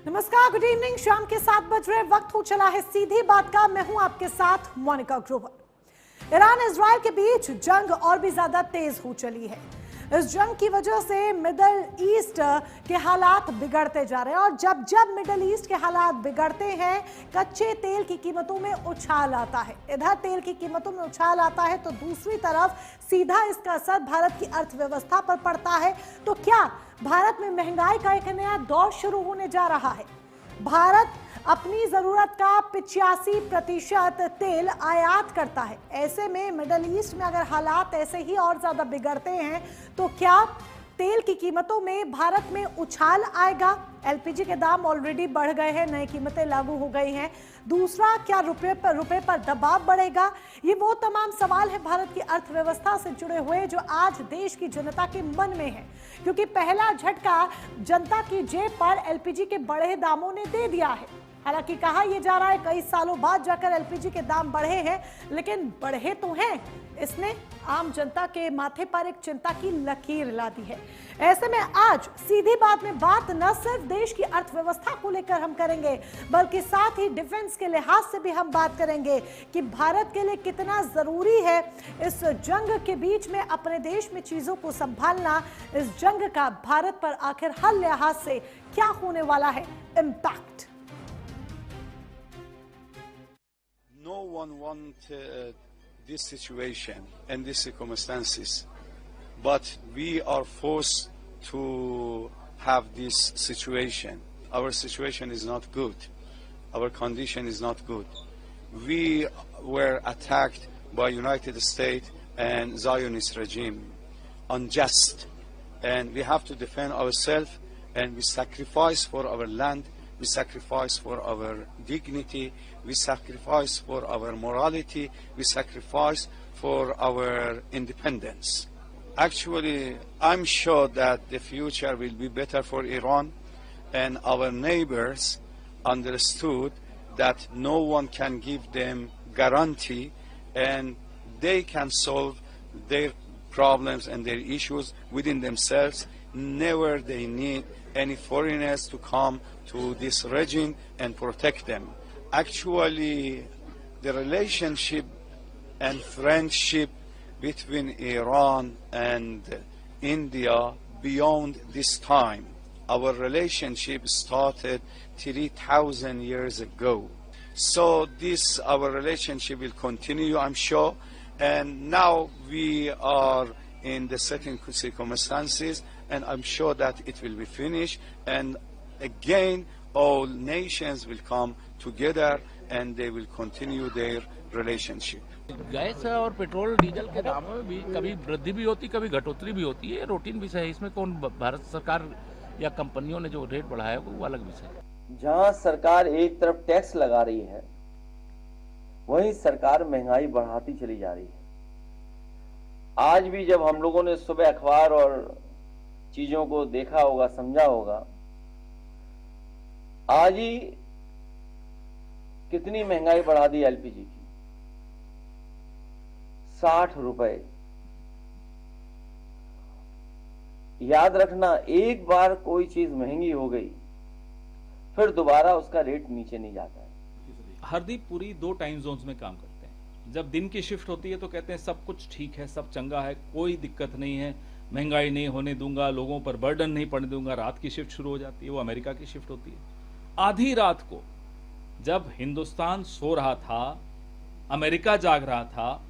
नमस्कार, good evening. शाम के 7 बज रहे वक्त हो चला है सीधी बात का। मैं हूं आपके साथ मोनिका ग्रोवर। ईरान इजराइल के बीच जंग और भी ज्यादा तेज हो चली है। इस जंग की वजह से मिडल ईस्ट के हालात बिगड़ते जा रहे हैं और जब जब मिडल ईस्ट के हालात बिगड़ते हैं, कच्चे तेल की कीमतों में उछाल आता है। इधर तेल की कीमतों में उछाल आता है तो दूसरी तरफ सीधा इसका असर भारत की अर्थव्यवस्था पर पड़ता है। तो क्या भारत में महंगाई का एक नया दौर शुरू होने जा रहा है? भारत अपनी जरूरत का 85% तेल आयात करता है। ऐसे में मिडल ईस्ट में अगर हालात ऐसे ही और ज्यादा बिगड़ते हैं तो क्या तेल की कीमतों में भारत में उछाल आएगा? एलपीजी के दाम ऑलरेडी बढ़ गए हैं, नई कीमतें लागू हो गई हैं। दूसरा, क्या रुपए पर दबाव बढ़ेगा? ये वो तमाम सवाल है भारत की अर्थव्यवस्था से जुड़े हुए जो आज देश की जनता के मन में है, क्योंकि पहला झटका जनता की जेब पर एलपीजी के बढ़े दामों ने दे दिया है। हालांकि कहा यह जा रहा है कई सालों बाद जाकर एलपीजी के दाम बढ़े हैं, लेकिन बढ़े तो हैं, इसने आम जनता के माथे पर एक चिंता की लकीर ला दी है। ऐसे में आज सीधी बात में बात न सिर्फ देश की अर्थव्यवस्था को लेकर हम करेंगे, बल्कि साथ ही डिफेंस के लिहाज से भी हम बात करेंगे कि भारत के लिए कितना जरूरी है इस जंग के बीच में अपने देश में चीजों को संभालना। इस जंग का भारत पर आखिर हर लिहाज से क्या होने वाला है impact? No one wants this situation and these circumstances, but we are forced to have this situation. Our situation is not good. Our condition is not good. We were attacked by United States and Zionist regime, unjust, and we have to defend ourselves, and we sacrifice for our land. We sacrifice for our dignity, we sacrifice for our morality, we sacrifice for our independence. Actually, I'm sure that the future will be better for Iran, and our neighbors understood that no one can give them guarantee and they can solve their problems and their issues within themselves. Never they need any foreigners to come to this region and protect them. Actually, the relationship and friendship between Iran and India beyond this time. Our relationship started 3,000 years ago. So this, our relationship will continue, I'm sure. And now we are in the certain circumstances, and I'm sure that it will be finished. And again, all nations will come together and they will continue their relationship. Gas और petrol diesel के दामों में भी कभी वृद्धि भी होती, कभी घटोतरी भी होती है। रूटीन विषय है, इसमें कौन भारत सरकार या कंपनियों ने जो रेट बढ़ाया वो अलग विषय है। जहां सरकार एक तरफ टैक्स लगा रही है, वहीं सरकार महंगाई बढ़ाती चली जा रही है। आज भी जब हम लोगों ने सुबह अखबार और चीजों को देखा होगा, समझा होगा, आज ही कितनी महंगाई बढ़ा दी एलपीजी की, 60 रुपए। याद रखना, एक बार कोई चीज महंगी हो गई फिर दोबारा उसका रेट नीचे नहीं जाता है। हरदीप पुरी 2 टाइम जोन्स में काम करते हैं। जब दिन की शिफ्ट होती है तो कहते हैं सब कुछ ठीक है, सब चंगा है, कोई दिक्कत नहीं है, महंगाई नहीं होने दूंगा, लोगों पर बर्डन नहीं पड़ने दूंगा। रात की शिफ्ट शुरू हो जाती है, वो अमेरिका की शिफ्ट होती है। आधी रात को जब हिंदुस्तान सो रहा था, अमेरिका जाग रहा था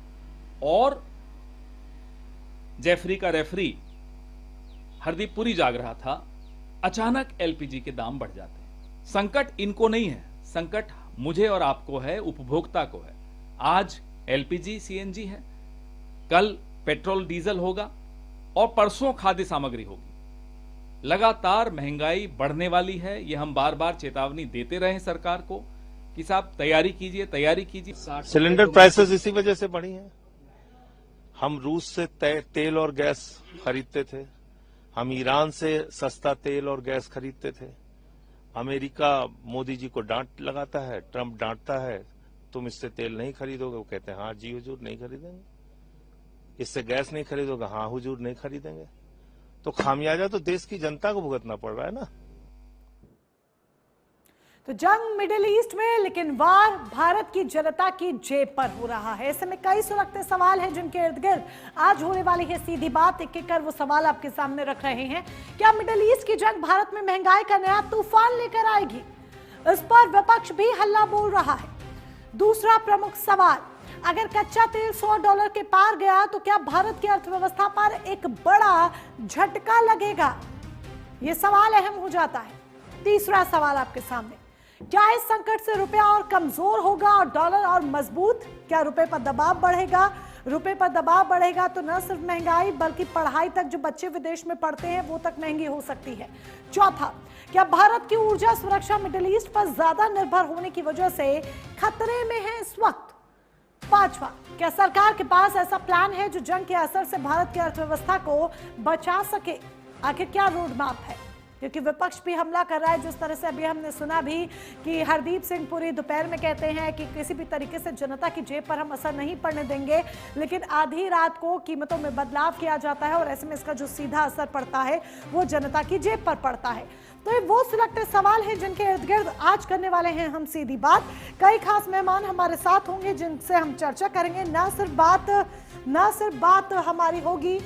और जेफरी का रेफरी हरदीप पुरी जाग रहा था, अचानक एलपीजी के दाम बढ़ जाते हैं। संकट इनको नहीं है, संकट मुझे और आपको है, उपभोक्ता को है। आज एलपीजी सीएनजी है, कल पेट्रोल डीजल होगा और परसों खाद्य सामग्री होगी। लगातार महंगाई बढ़ने वाली है। ये हम बार बार चेतावनी देते रहे सरकार को कि साहब तैयारी कीजिए, तैयारी कीजिए। सिलेंडर प्राइसेस इसी वजह से बढ़ी हैं। हम रूस से तेल और गैस खरीदते थे, हम ईरान से सस्ता तेल और गैस खरीदते थे। अमेरिका मोदी जी को डांट लगाता है, ट्रंप डांटता है, तुम इससे तेल नहीं खरीदोगे। वो कहते हैं हाँ जी हुजूर नहीं खरीदेंगे। इससे गैस नहीं खरीदोगे, हाँ हुजूर नहीं खरीदेंगे। तो खामियाजा तो देश की जनता को भुगतना पड़ रहा है ना। तो जंग मिडिल ईस्ट में, लेकिन वार भारत की जनता की जेब पर हो रहा है। ऐसे में कई सुलगते सवाल हैं जिनके इर्द गिर्द आज होने वाली है सीधी बात। एक एक कर वो सवाल आपके सामने रख रहे हैं। क्या मिडिल ईस्ट की जंग भारत में महंगाई का नया तूफान लेकर आएगी? इस पर विपक्ष भी हल्ला बोल रहा है। दूसरा प्रमुख सवाल, अगर कच्चा तेल $100 के पार गया तो क्या भारत की अर्थव्यवस्था पर एक बड़ा झटका लगेगा? यह सवाल अहम हो जाता है। तीसरा सवाल आपके सामने, क्या इस संकट से रुपया और कमजोर होगा और डॉलर और मजबूत? क्या रुपए पर दबाव बढ़ेगा? रुपए पर दबाव बढ़ेगा तो न सिर्फ महंगाई बल्कि पढ़ाई तक, जो बच्चे विदेश में पढ़ते हैं वो तक महंगी हो सकती है। चौथा, क्या भारत की ऊर्जा सुरक्षा मिडिल ईस्ट पर ज्यादा निर्भर होने की वजह से खतरे में है इस वक्त? पांचवा, क्या सरकार के पास ऐसा प्लान है जो जंग के असर से भारत की अर्थव्यवस्था को बचा सके? आखिर क्या रोड मैप है? क्योंकि विपक्ष भी हमला कर रहा है। जिस तरह से अभी हमने सुना भी कि हरदीप सिंह पुरी दोपहर में कहते हैं कि किसी भी तरीके से जनता की जेब पर हम असर नहीं पड़ने देंगे, लेकिन आधी रात को कीमतों में बदलाव किया जाता है और ऐसे में इसका जो सीधा असर पड़ता है वो जनता की जेब पर पड़ता है। तो ये वो सिलेक्टेड सवाल हैं जिनके इर्द गिर्द आज करने वाले हैं हम सीधी बात। कई खास मेहमान हमारे साथ होंगे जिनसे हम चर्चा करेंगे। न सिर्फ बात हमारी होगी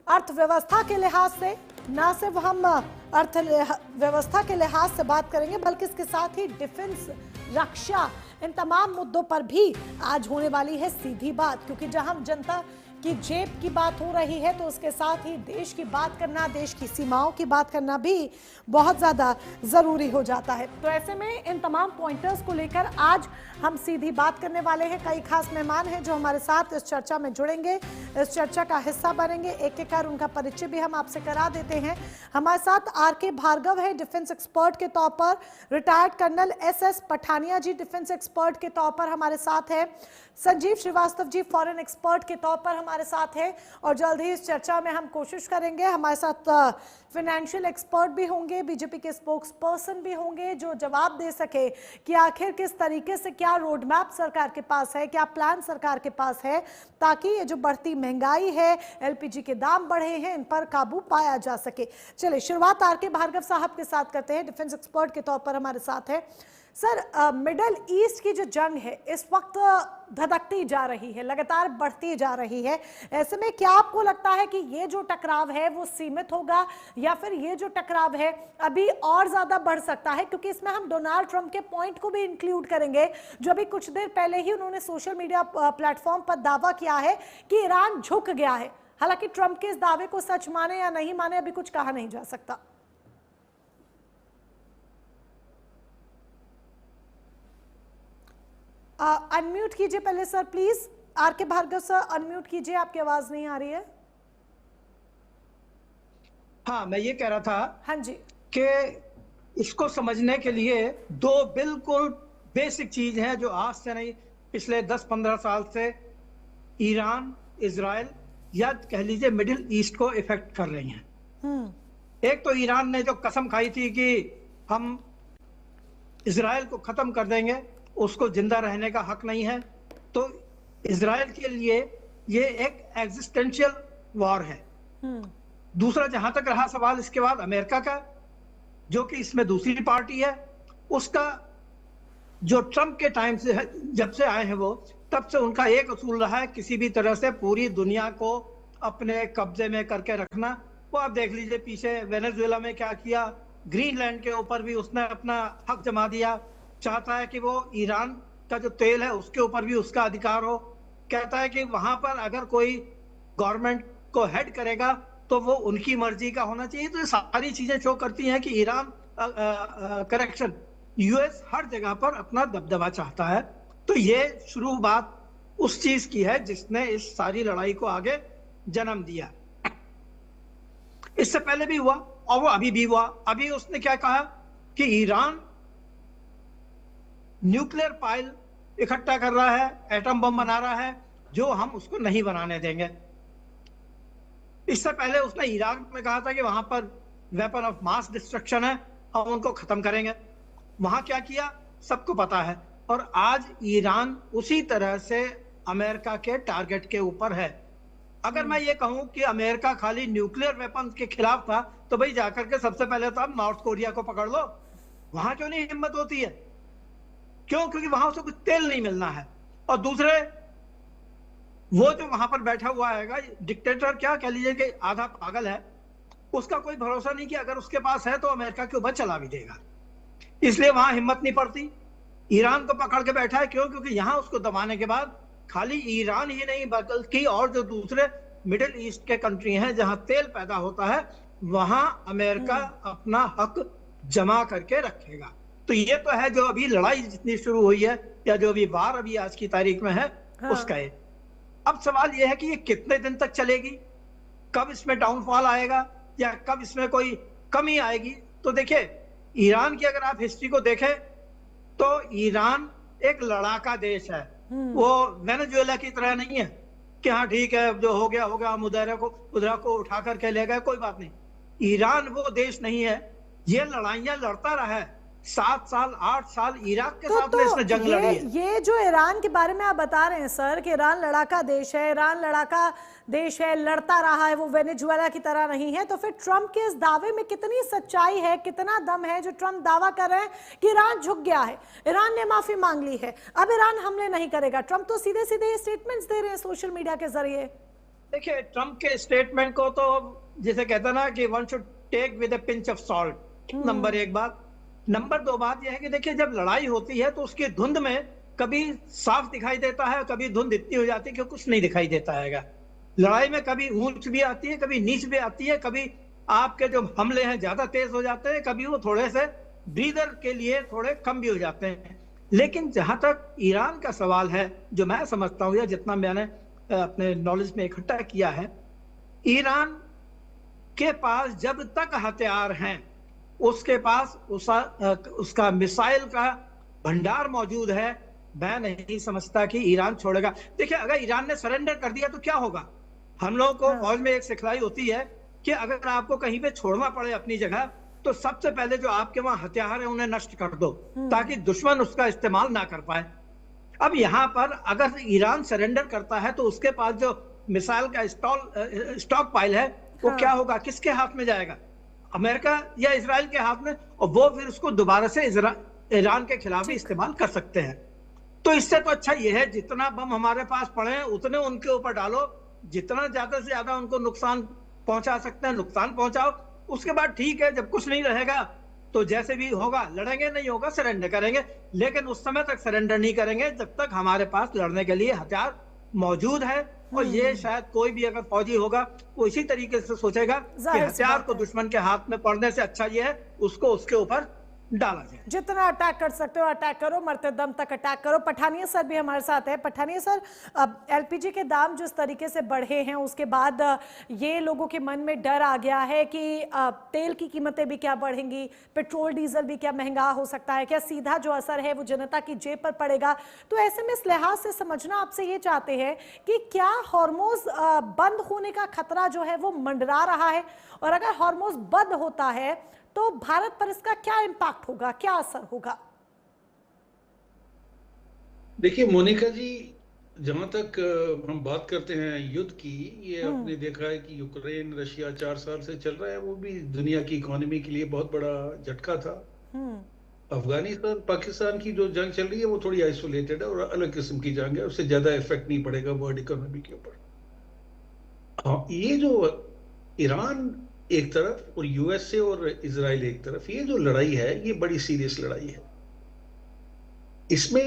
अर्थव्यवस्था के लिहाज से, ना सिर्फ हम अर्थव्यवस्था के लिहाज से बात करेंगे, बल्कि इसके साथ ही डिफेंस, रक्षा, इन तमाम मुद्दों पर भी आज होने वाली है सीधी बात। क्योंकि जहां जनता की जेब की बात हो रही है तो उसके साथ ही देश की बात करना, देश की सीमाओं की बात करना भी बहुत ज़्यादा ज़रूरी हो जाता है। तो ऐसे में इन तमाम पॉइंटर्स को लेकर आज हम सीधी बात करने वाले हैं। कई खास मेहमान हैं जो हमारे साथ इस चर्चा में जुड़ेंगे, इस चर्चा का हिस्सा बनेंगे। एक एक कर उनका परिचय भी हम आपसे करा देते हैं। हमारे साथ आर.के. भार्गव है, डिफेंस एक्सपर्ट के तौर पर। Retired colonel S S. Pathania ji defence expert के तौर पर हमारे साथ है। संजीव श्रीवास्तव जी फॉरेन एक्सपर्ट के तौर पर हमारे साथ हैं। और जल्द ही इस चर्चा में हम कोशिश करेंगे, हमारे साथ फाइनेंशियल एक्सपर्ट भी होंगे, बीजेपी के स्पोक्स पर्सन भी होंगे जो जवाब दे सके कि आखिर किस तरीके से, क्या रोड मैप सरकार के पास है, क्या प्लान सरकार के पास है ताकि ये जो बढ़ती महंगाई है, एलपीजी के दाम बढ़े हैं, इन पर काबू पाया जा सके। चलिए शुरुआत आर.के. भार्गव साहब के साथ करते हैं, डिफेंस एक्सपर्ट के तौर पर हमारे साथ है। सर, मिडिल ईस्ट की जो जंग है इस वक्त धधकती जा रही है, लगातार बढ़ती जा रही है। ऐसे में क्या आपको लगता है कि ये जो टकराव है वो सीमित होगा या फिर ये जो टकराव है अभी और ज्यादा बढ़ सकता है? क्योंकि इसमें हम डोनाल्ड ट्रंप के पॉइंट को भी इंक्लूड करेंगे जो अभी कुछ देर पहले ही उन्होंने सोशल मीडिया प्लेटफॉर्म पर दावा किया है कि ईरान झुक गया है। हालांकि ट्रंप के इस दावे को सच माने या नहीं माने अभी कुछ कहा नहीं जा सकता। अनम्यूट कीजिए पहले sir please. R K. Bhargav sir unmute कीजिए, आपकी आवाज नहीं आ रही है। हाँ, मैं ये कह रहा था हाँ जी कि इसको समझने के लिए दो बिल्कुल बेसिक चीज हैं जो आज से नहीं, पिछले 10-15 साल से ईरान, इजराइल या कह लीजिए मिडिल ईस्ट को इफेक्ट कर रही हैं। एक तो ईरान ने जो कसम खाई थी कि हम इजराइल को खत्म कर देंगे, उसको जिंदा रहने का हक नहीं है, तो इजराइल के लिए ये एक एग्जिस्टेंशियल वॉर है। दूसरा, जहां तक रहा सवाल इसके बाद अमेरिका का, जो कि इसमें दूसरी पार्टी है, उसका जो ट्रंप के टाइम से जब से आए हैं वो, तब से उनका एक असूल रहा है किसी भी तरह से पूरी दुनिया को अपने कब्जे में करके रखना। वो आप देख लीजिए पीछे वेनेजुएला में क्या किया, ग्रीनलैंड के ऊपर भी उसने अपना हक जमा दिया। चाहता है कि वो ईरान का जो तेल है उसके ऊपर भी उसका अधिकार हो। कहता है कि वहां पर अगर कोई गवर्नमेंट को हेड करेगा तो वो उनकी मर्जी का होना चाहिए। तो ये सारी चीजें शो करती हैं कि ईरान करेक्शन यूएस हर जगह पर अपना दबदबा चाहता है। तो ये शुरू बात उस चीज की है जिसने इस सारी लड़ाई को आगे जन्म दिया। इससे पहले भी हुआ और वो अभी भी हुआ। अभी उसने क्या कहा कि ईरान न्यूक्लियर पाइल इकट्ठा कर रहा है, एटम बम बना रहा है, जो हम उसको नहीं बनाने देंगे। इससे पहले उसने इराक में कहा था कि वहां पर वेपन ऑफ मास डिस्ट्रक्शन है, हम उनको खत्म करेंगे। वहां क्या किया सबको पता है। और आज ईरान उसी तरह से अमेरिका के टारगेट के ऊपर है। अगर मैं ये कहूं कि अमेरिका खाली न्यूक्लियर वेपन के खिलाफ था, तो भाई जाकर के सबसे पहले तो आप नॉर्थ कोरिया को पकड़ लो, वहां क्यों नहीं हिम्मत होती है? क्यों? क्योंकि वहां उसे कुछ तेल नहीं मिलना है। और दूसरे, वो जो वहां पर बैठा हुआ है डिक्टेटर, क्या कह लीजिए कि आधा पागल है, उसका कोई भरोसा नहीं कि अगर उसके पास है तो अमेरिका के ऊपर चला भी देगा। इसलिए वहां हिम्मत नहीं पड़ती। ईरान को पकड़ के बैठा है। क्यों? क्योंकि यहां उसको दबाने के बाद खाली ईरान ही नहीं बल्कि और जो दूसरे मिडिल ईस्ट के कंट्री हैं जहां तेल पैदा होता है, वहां अमेरिका अपना हक जमा करके रखेगा। तो ये तो है जो अभी लड़ाई जितनी शुरू हुई है, या जो अभी वार अभी आज की तारीख में है, उसका है। अब सवाल यह है कि ये कितने दिन तक चलेगी, कब इसमें डाउनफॉल आएगा, या कब इसमें कोई कमी आएगी। तो देखिए, ईरान की अगर आप हिस्ट्री को देखें तो ईरान एक लड़ाका देश है। वो वेनेजुएला की तरह नहीं है कि हाँ ठीक है, जो हो गया हो गया, हम उधर को उठा करके ले गए, कोई बात नहीं। ईरान वो देश नहीं है। ये लड़ाइयां लड़ता रहा है 7 साल 8 साल इराक के साथ में इसने जंग लड़ी है। ये जो ईरान के बारे में आप बता रहे हैं सर कि ईरान लड़ाका देश है, ईरान लड़ाका देश है, लड़ता रहा है, वो वेनेजुएला की तरह नहीं है, तो फिर ट्रंप के इस दावे में कितनी सच्चाई है, कितना दम है जो ट्रंप दावा कर रहे हैं कि ईरान झुक गया है, ईरान ने माफी मांग ली है, अब ईरान हमले नहीं करेगा। ट्रंप तो सीधे सीधे स्टेटमेंट्स दे रहे हैं सोशल मीडिया के जरिए। देखिए, ट्रंप के स्टेटमेंट को तो जिसे कहते हैं ना कि one should take with a pinch of salt, number 1 बात। नंबर 2 बात यह है कि देखिए, जब लड़ाई होती है तो उसकी धुंध में कभी साफ दिखाई देता है, कभी धुंध इतनी हो जाती है कि कुछ नहीं दिखाई देता है। लड़ाई में कभी ऊंच भी आती है, कभी नीच भी आती है, कभी आपके जो हमले हैं ज्यादा तेज हो जाते हैं, कभी वो थोड़े से ब्रीदर के लिए थोड़े कम भी हो जाते हैं। लेकिन जहां तक ईरान का सवाल है, जो मैं समझता हूं या जितना मैंने अपने नॉलेज में इकट्ठा किया है, ईरान के पास जब तक हथियार हैं, उसके पास उसका मिसाइल का भंडार मौजूद है, मैं नहीं समझता कि ईरान छोड़ेगा। देखिए, अगर ईरान ने सरेंडर कर दिया तो क्या होगा? हम लोगों को फौज में एक सिखलाई होती है कि अगर आपको कहीं पे छोड़ना पड़े अपनी जगह, तो सबसे पहले जो आपके वहां हथियार है उन्हें नष्ट कर दो, ताकि दुश्मन उसका इस्तेमाल ना कर पाए। अब यहाँ पर अगर ईरान सरेंडर करता है तो उसके पास जो मिसाइल का स्टॉक पाइल है, वो क्या होगा? किसके हाथ में जाएगा? अमेरिका या इजराइल के हाथ में, और वो फिर उसको दोबारा से ईरान के खिलाफ ही इस्तेमाल कर सकते हैं। तो इससे तो अच्छा ये है, जितना बम हमारे पास पड़े हैं उतने उनके ऊपर डालो, जितना ज्यादा से ज्यादा उनको नुकसान पहुंचा सकते हैं नुकसान पहुंचाओ। उसके बाद ठीक है, जब कुछ नहीं रहेगा तो जैसे भी होगा लड़ेंगे, नहीं होगा सरेंडर करेंगे। लेकिन उस समय तक सरेंडर नहीं करेंगे जब तक हमारे पास लड़ने के लिए हथियार मौजूद है। और ये शायद कोई भी अगर फौजी होगा वो इसी तरीके से सोचेगा कि हथियार को दुश्मन के हाथ में पड़ने से अच्छा ये है उसको उसके ऊपर डाला जाए। जितना अटैक कर सकते हो अटैक करो, मरते दम तक अटैक करो। पठानिया सर भी हमारे साथ है। पठानिया सर, अब एलपीजी के दाम जिस तरीके से बढ़े हैं, उसके बाद ये लोगों के मन में डर आ गया है कि तेल की कीमतें भी क्या बढ़ेंगी, पेट्रोल डीजल भी क्या महंगा हो सकता है, क्या सीधा जो असर है वो जनता की जेब पर पड़ेगा। तो ऐसे में इस लिहाज से समझना आपसे ये चाहते हैं कि क्या हॉर्मोज बंद होने का खतरा जो है वो मंडरा रहा है, और अगर हॉर्मोज बंद होता है तो भारत पर इसका क्या इम्पैक्ट होगा, क्या असर होगा? देखिए मोनिका जी, जहां तक हम बात करते हैं युद्ध की, ये आपने देखा है कि यूक्रेन रशिया 4 साल से चल रहा है, वो भी दुनिया की इकोनॉमी के लिए बहुत बड़ा झटका था। अफगानिस्तान पाकिस्तान की जो जंग चल रही है वो थोड़ी आइसोलेटेड है और अलग किस्म की जंग है, उससे ज्यादा इफेक्ट नहीं पड़ेगा वर्ल्ड इकोनॉमी के ऊपर। हाँ, ये जो ईरान एक तरफ और यूएसए और इजराइल एक तरफ, ये जो लड़ाई है ये बड़ी सीरियस लड़ाई है। इसमें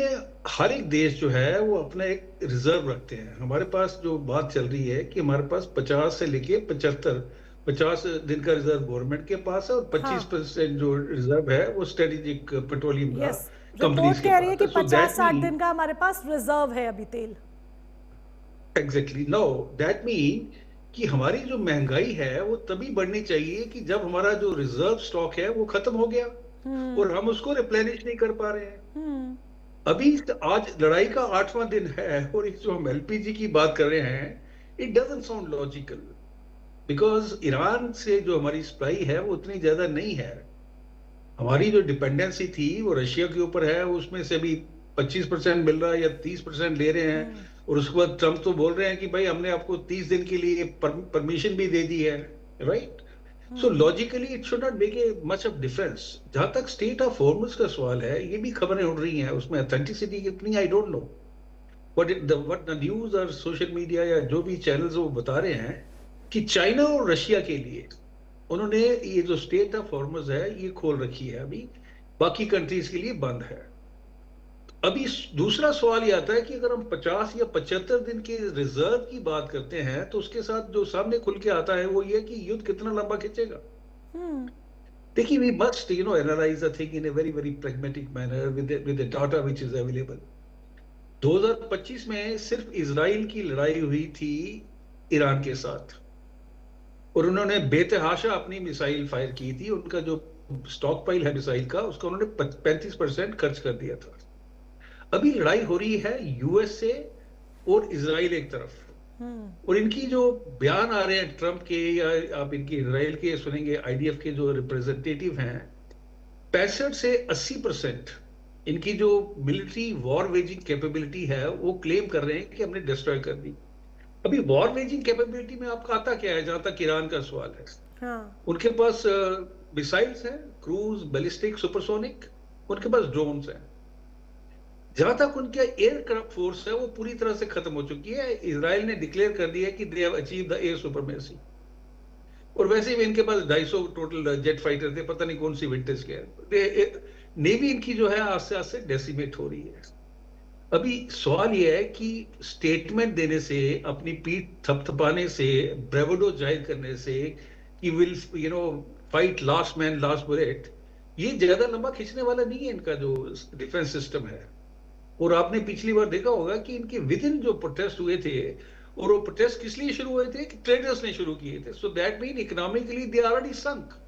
हर एक देश जो है वो अपना एक रिजर्व रखते हैं। हमारे पास जो बात चल रही है कि हमारे पास 50 से लेके 50 दिन का रिजर्व गवर्नमेंट के पास है, और 25% जो रिजर्व है वो स्ट्रेटेजिक पेट्रोलियम का कंपनीज के कह रही है कि पास है। 50-60 दिन का हमारे पास रिजर्व है अभी तेल। एग्जैक्टली, नो दैट मीन कि हमारी जो महंगाई है वो तभी बढ़नी चाहिए कि जब हमारा जो रिजर्व स्टॉक है वो खत्म हो गया और हम उसको रिप्लेनिश नहीं कर पा रहे हैं। अभी आज लड़ाई का 8वां दिन है और एक जो हम एलपीजी की बात कर रहे हैं, it doesn't sound logical, because Iran से जो हमारी सप्लाई है वो उतनी ज्यादा नहीं है। हमारी जो डिपेंडेंसी थी वो रशिया के ऊपर है, उसमें से भी 25% मिल रहा है या 30% ले रहे हैं, और उसके बाद ट्रंप तो बोल रहे हैं कि भाई हमने आपको 30 दिन के लिए परमिशन भी दे दी है, right. So logically it should not make a much of difference. जहां तक स्टेट ऑफ हॉर्मुज का सवाल है, ये भी खबरें उड़ रही हैं, उसमें ऑथेंटिसिटी कितनी I don't know, but what the news और सोशल मीडिया या जो भी चैनल्स वो बता रहे हैं कि चाइना और रशिया के लिए उन्होंने ये जो स्टेट ऑफ हॉर्मुज है ये खोल रखी है, अभी बाकी कंट्रीज के लिए बंद है। अभी दूसरा सवाल ये आता है कि अगर हम 50 या 75 दिन के रिजर्व की बात करते हैं तो उसके साथ जो सामने खुल के आता है वो ये कि युद्ध कितना लंबा खींचेगा। देखिए, we must analyse the thing in a very very pragmatic manner with the data which is available. 2025 में सिर्फ इजराइल की लड़ाई हुई थी ईरान के साथ और उन्होंने बेतहाशा अपनी मिसाइल फायर की थी। उनका जो स्टॉक पाइल है मिसाइल का, उसका उन्होंने 35% खर्च कर दिया था। अभी लड़ाई हो रही है यूएसए और इजराइल एक तरफ, और इनकी जो बयान आ रहे हैं ट्रंप के या आप इनकी इजराइल के सुनेंगे, आईडीएफ के जो रिप्रेजेंटेटिव हैं, 65 से 80% इनकी जो मिलिट्री वॉर वेजिंग कैपेबिलिटी है वो क्लेम कर रहे हैं कि हमने डिस्ट्रॉय कर दी। अभी वॉर वेजिंग कैपेबिलिटी में आपका आता क्या है, जहां तक ईरान का सवाल है? हाँ। उनके पास मिसाइल्स हैं, क्रूज, बैलिस्टिक, सुपरसोनिक, उनके पास ड्रोन्स हैं। जहां तक उनका एयरक्राफ्ट फोर्स है वो पूरी तरह से खत्म हो चुकी है। इजराइल ने डिक्लेयर कर दिया कि they have achieve the air supremacy, और वैसे भी इनके पास 250 टोटल जेट फाइटर थे, पता नहीं कौन सी विंटेज के। नेवी इनकी जो है आस्ते आस्ते डेसिमेट हो रही है। अभी सवाल यह है कि स्टेटमेंट देने से, अपनी पीठ थपथपाने से, ब्रेवडो जाहिर करने से कि will fight last man last bullet, ये ज्यादा लंबा खींचने वाला नहीं है इनका जो डिफेंस सिस्टम है। और आपने पिछली बार देखा होगा कि इनके विद इन जो प्रोटेस्ट हुए थे, और वो प्रोटेस्ट किस लिए शुरू हुए थे कि ट्रेडर्स ने शुरू किए थे। So that mean economically they are already sunk.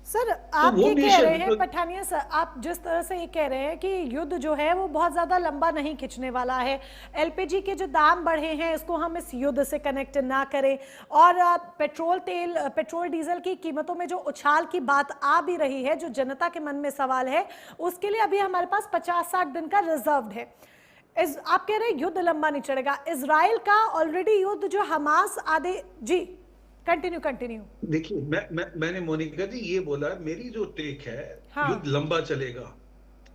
सर, आप ये कह रहे हैं पठानिया सर, आप जिस तरह से ये कह रहे हैं कि युद्ध जो है वो बहुत ज्यादा लंबा नहीं खिंचने वाला है, एलपीजी के जो दाम बढ़े हैं इसको हम इस युद्ध से कनेक्ट ना करें, और पेट्रोल डीजल की कीमतों में जो उछाल की बात आ भी रही है, जो जनता के मन में सवाल है, उसके लिए अभी हमारे पास 50-60 दिन का रिजर्व है। आप कह रहे हैं युद्ध लंबा नहीं चलेगा। इजराइल का ऑलरेडी युद्ध जो हमास आधे जी कंटिन्यू। देखिए, मैंने मोनिका जी ये बोला, मेरी जो टेक है, हाँ, युद्ध लंबा चलेगा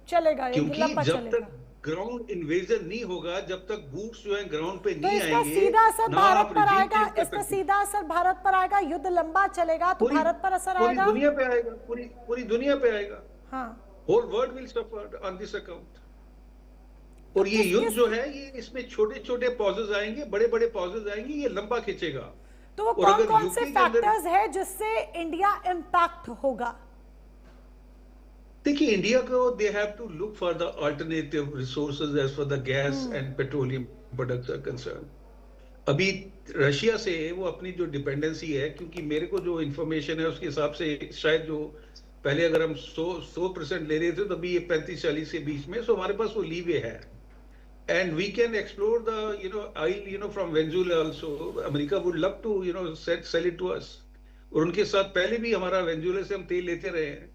क्योंकि जब तक ग्राउंड इन्वेजन नहीं होगा, जब तक बूट्स जो है ग्राउंड पे नहीं आएंगे, सीधा असर भारत पर आएगा। इसका सीधा असर भारत पर आएगा। युद्ध लंबा चलेगा तो भारत पर असर आएगा, पूरी दुनिया पे आएगा, पूरी दुनिया पे आएगा। हाँ, whole world will suffer on this account. और ये युद्ध जो है, ये इसमें छोटे छोटे पॉजेज आएंगे, बड़े बड़े पॉजेज आएंगे, ये लंबा खींचेगा। तो कौन कौन से फैक्टर्स है जिससे इंडिया इंपैक्ट होगा? देखिए, इंडिया को they have to look for the alternative resources as for the gas and petroleum products are concern. अभी रशिया से वो अपनी जो डिपेंडेंसी है, क्योंकि मेरे को जो इंफॉर्मेशन है उसके हिसाब से शायद जो पहले अगर हम 100% ले रहे थे तो अभी ये 35-40 के बीच में, सो हमारे पास वो लीवे है। And we can explore the oil from Venezuela also. America would love to sell it to us. और उनके साथ पहले भी हमारा वेनेजुएला से हम तेल लेते रहे हैं।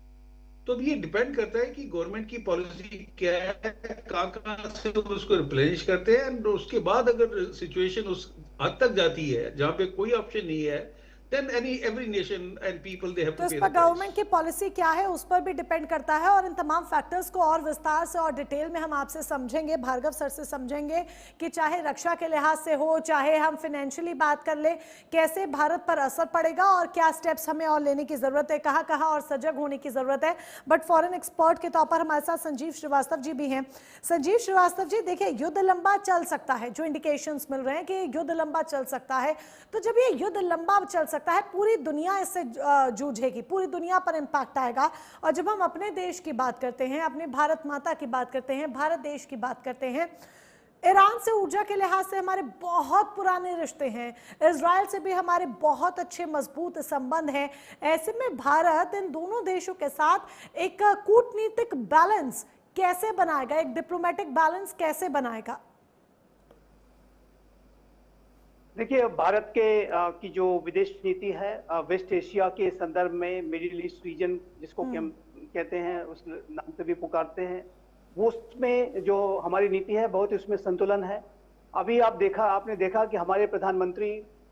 तो अब ये डिपेंड करता है कि गवर्नमेंट की पॉलिसी क्या है, कहाँ से उसको रिप्लेनिश करते हैं। और उसके बाद अगर सिचुएशन उस हद तक जाती है जहाँ पे कोई ऑप्शन नहीं है, then every nation and people they have to pay the price. तो इस पर गवर्नमेंट की पॉलिसी क्या है उस पर भी डिपेंड करता है, और इन तमाम फैक्टर्स को और विस्तार से और डिटेल में हम आपसे समझेंगे, भार्गव सर से समझेंगे कि चाहे रक्षा के लिहाज से हो, चाहे हम फाइनेंशियली बात कर ले, कैसे भारत पर असर पड़ेगा और क्या स्टेप्स हमें और लेने की जरूरत है, कहाँ और सजग होने की जरूरत है। बट फॉरेन एक्सपर्ट के तौर पर हमारे साथ संजीव श्रीवास्तव जी भी हैं। संजीव श्रीवास्तव जी, देखिए, युद्ध लंबा चल सकता है, जो इंडिकेशंस मिल रहे हैं कि युद्ध लंबा चल सकता है, तो जब ये युद्ध लंबा चल सकता है, पूरी दुनिया इससे जूझेगी, पूरी दुनिया पर इंपैक्ट आएगा। और जब हम अपने देश की बात करते हैं, अपने भारत माता की बात करते हैं, भारत देश की बात करते हैं, ईरान से ऊर्जा के लिहाज से हमारे बहुत पुराने रिश्ते हैं, इजराइल से भी हमारे बहुत अच्छे मजबूत संबंध हैं। ऐसे में भारत इन दोनों देशों के साथ एक कूटनीतिक बैलेंस कैसे बनाएगा, एक डिप्लोमेटिक बैलेंस कैसे बनाएगा? देखिए, भारत की जो विदेश नीति है, वेस्ट एशिया के संदर्भ में मिडिल ईस्ट रीजन जिसको हम कहते हैं, उस नाम से भी पुकारते हैं, वो उसमें जो हमारी नीति है बहुत उसमें संतुलन है। अभी आपने देखा कि हमारे प्रधानमंत्री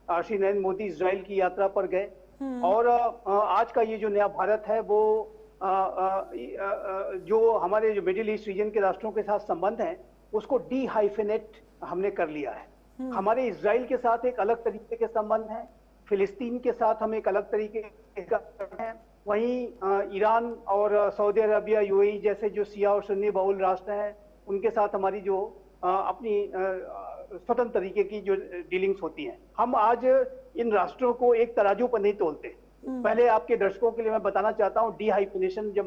श्री नरेंद्र मोदी इजराइल की यात्रा पर गए और आज का ये जो नया भारत है वो जो हमारे जो मिडिल ईस्ट रीजन के राष्ट्रों के साथ संबंध है उसको डीहाइफिनेट हमने कर लिया है। हमारे इजराइल के साथ एक अलग तरीके के संबंध हैं, फिलिस्तीन के साथ हम एक अलग तरीके का हैं, वहीं ईरान और सऊदी अरबिया, यूएई जैसे जो शिया और सुन्नी बहुल राष्ट्र हैं उनके साथ हमारी जो अपनी स्वतंत्र तरीके की जो डीलिंग्स होती हैं। हम आज इन राष्ट्रों को एक तराजू पर नहीं तोलते। पहले आपके दर्शकों के लिए मैं बताना चाहता हूँ डीहाइफिनेशन जब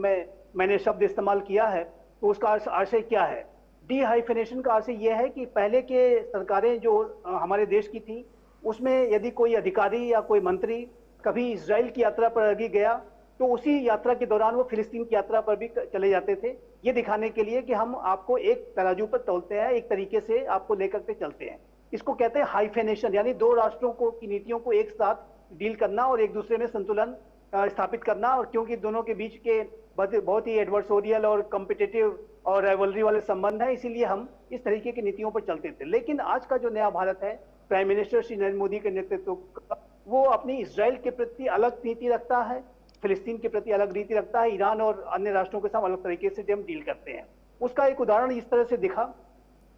मैंने शब्द इस्तेमाल किया है तो उसका आशय क्या है। डीहाइफिनेशन का आशय यह है कि पहले के सरकारें जो हमारे देश की थी उसमें यदि कोई अधिकारी या कोई मंत्री कभी इजराइल की यात्रा पर अभी गया तो उसी यात्रा के दौरान वो फिलिस्तीन की यात्रा पर भी चले जाते थे, ये दिखाने के लिए कि हम आपको एक तराजू पर तौलते हैं, एक तरीके से आपको लेकर के चलते हैं। इसको कहते हैं हाइफेनेशन, यानी दो राष्ट्रों को की नीतियों को एक साथ डील करना और एक दूसरे में संतुलन स्थापित करना। और क्योंकि दोनों के बीच के बहुत ही एडवर्सोरियल और कॉम्पिटिटिव और राइवलरी वाले संबंध है, इसीलिए हम इस तरीके की नीतियों पर चलते थे। लेकिन आज का जो नया भारत है प्राइम मिनिस्टर श्री नरेंद्र मोदी के नेतृत्व का, वो अपनी इजराइल के प्रति अलग नीति रखता है, फिलिस्तीन के प्रति अलग नीति रखता है, ईरान और अन्य राष्ट्रों के साथ अलग तरीके से हम डील करते हैं। उसका एक उदाहरण इस तरह से दिखा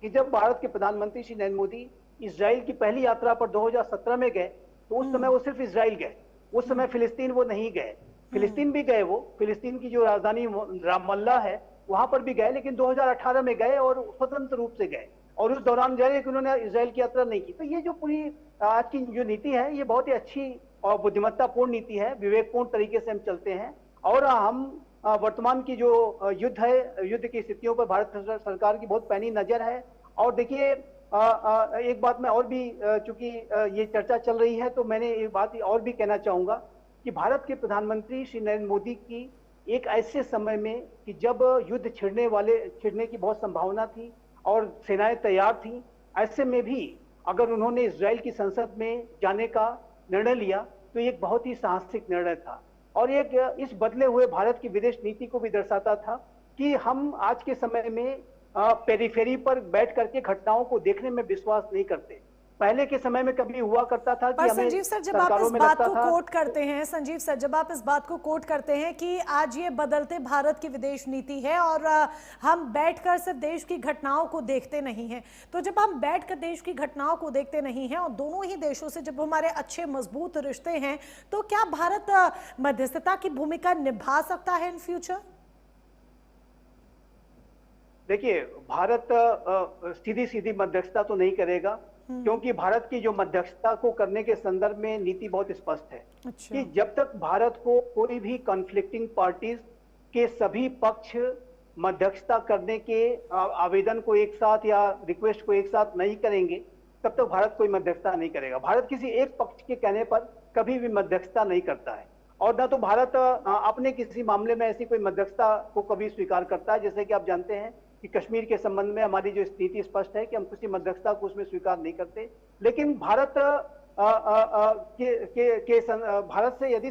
कि जब भारत के प्रधानमंत्री श्री नरेंद्र मोदी इजराइल की पहली यात्रा पर 2017 में गए तो उस समय वो सिर्फ इजराइल गए, उस समय फिलिस्तीन वो नहीं गए। फिलिस्तीन भी गए, वो फिलिस्तीन की जो राजधानी रामल्ला है वहां पर भी गए, लेकिन 2018 में गए और स्वतंत्र रूप से गए और उस दौरान जाए कि उन्होंने इजराइल की यात्रा नहीं की। तो ये जो पूरी आज की जो नीति है ये बहुत ही अच्छी और बुद्धिमत्तापूर्ण नीति है, विवेकपूर्ण तरीके से हम चलते हैं। और हम वर्तमान की जो युद्ध है, युद्ध की स्थितियों पर भारत सरकार की बहुत पैनी नजर है। और देखिए एक बात मैं और भी, चूंकि ये चर्चा चल रही है तो मैंने एक बात और भी कहना चाहूंगा कि भारत के प्रधानमंत्री श्री नरेंद्र मोदी की एक ऐसे समय में कि जब युद्ध छिड़ने की बहुत संभावना थी और सेनाएं तैयार थी, ऐसे में भी अगर उन्होंने इजराइल की संसद में जाने का निर्णय लिया तो ये एक बहुत ही साहसिक निर्णय था और एक इस बदले हुए भारत की विदेश नीति को भी दर्शाता था कि हम आज के समय में पेरिफेरी पर बैठ करके घटनाओं को देखने में विश्वास नहीं करते। पहले के समय में कभी हुआ करता था कि संजीव सर जब आप इस बात को कोट करते हैं, संजीव सर जब आप इस बात को कोट करते हैं कि आज ये बदलते भारत की विदेश नीति है और हम बैठकर सिर्फ देश की घटनाओं को देखते नहीं हैं, तो जब हम बैठकर देश की घटनाओं को देखते नहीं हैं और दोनों ही देशों से जब हमारे अच्छे मजबूत रिश्ते हैं, तो क्या भारत मध्यस्थता की भूमिका निभा सकता है इन फ्यूचर? देखिए, भारत सीधी सीधी मध्यस्थता तो नहीं करेगा, क्योंकि भारत की जो मध्यस्थता को करने के संदर्भ में नीति बहुत स्पष्ट है। अच्छा। कि जब तक भारत को कोई भी कॉन्फ्लिक्टिंग पार्टीज के सभी पक्ष मध्यस्थता करने के आवेदन को एक साथ या रिक्वेस्ट को एक साथ नहीं करेंगे, तब तक भारत कोई मध्यस्थता नहीं करेगा। भारत किसी एक पक्ष के कहने पर कभी भी मध्यस्थता नहीं करता है और ना तो भारत अपने किसी मामले में ऐसी कोई मध्यस्थता को कभी स्वीकार करता है। जैसे कि आप जानते हैं कि कश्मीर के संबंध में हमारी जो स्थिति स्पष्ट है कि हम किसी मध्यस्थता को उसमें स्वीकार नहीं करते। लेकिन भारत भारत से यदि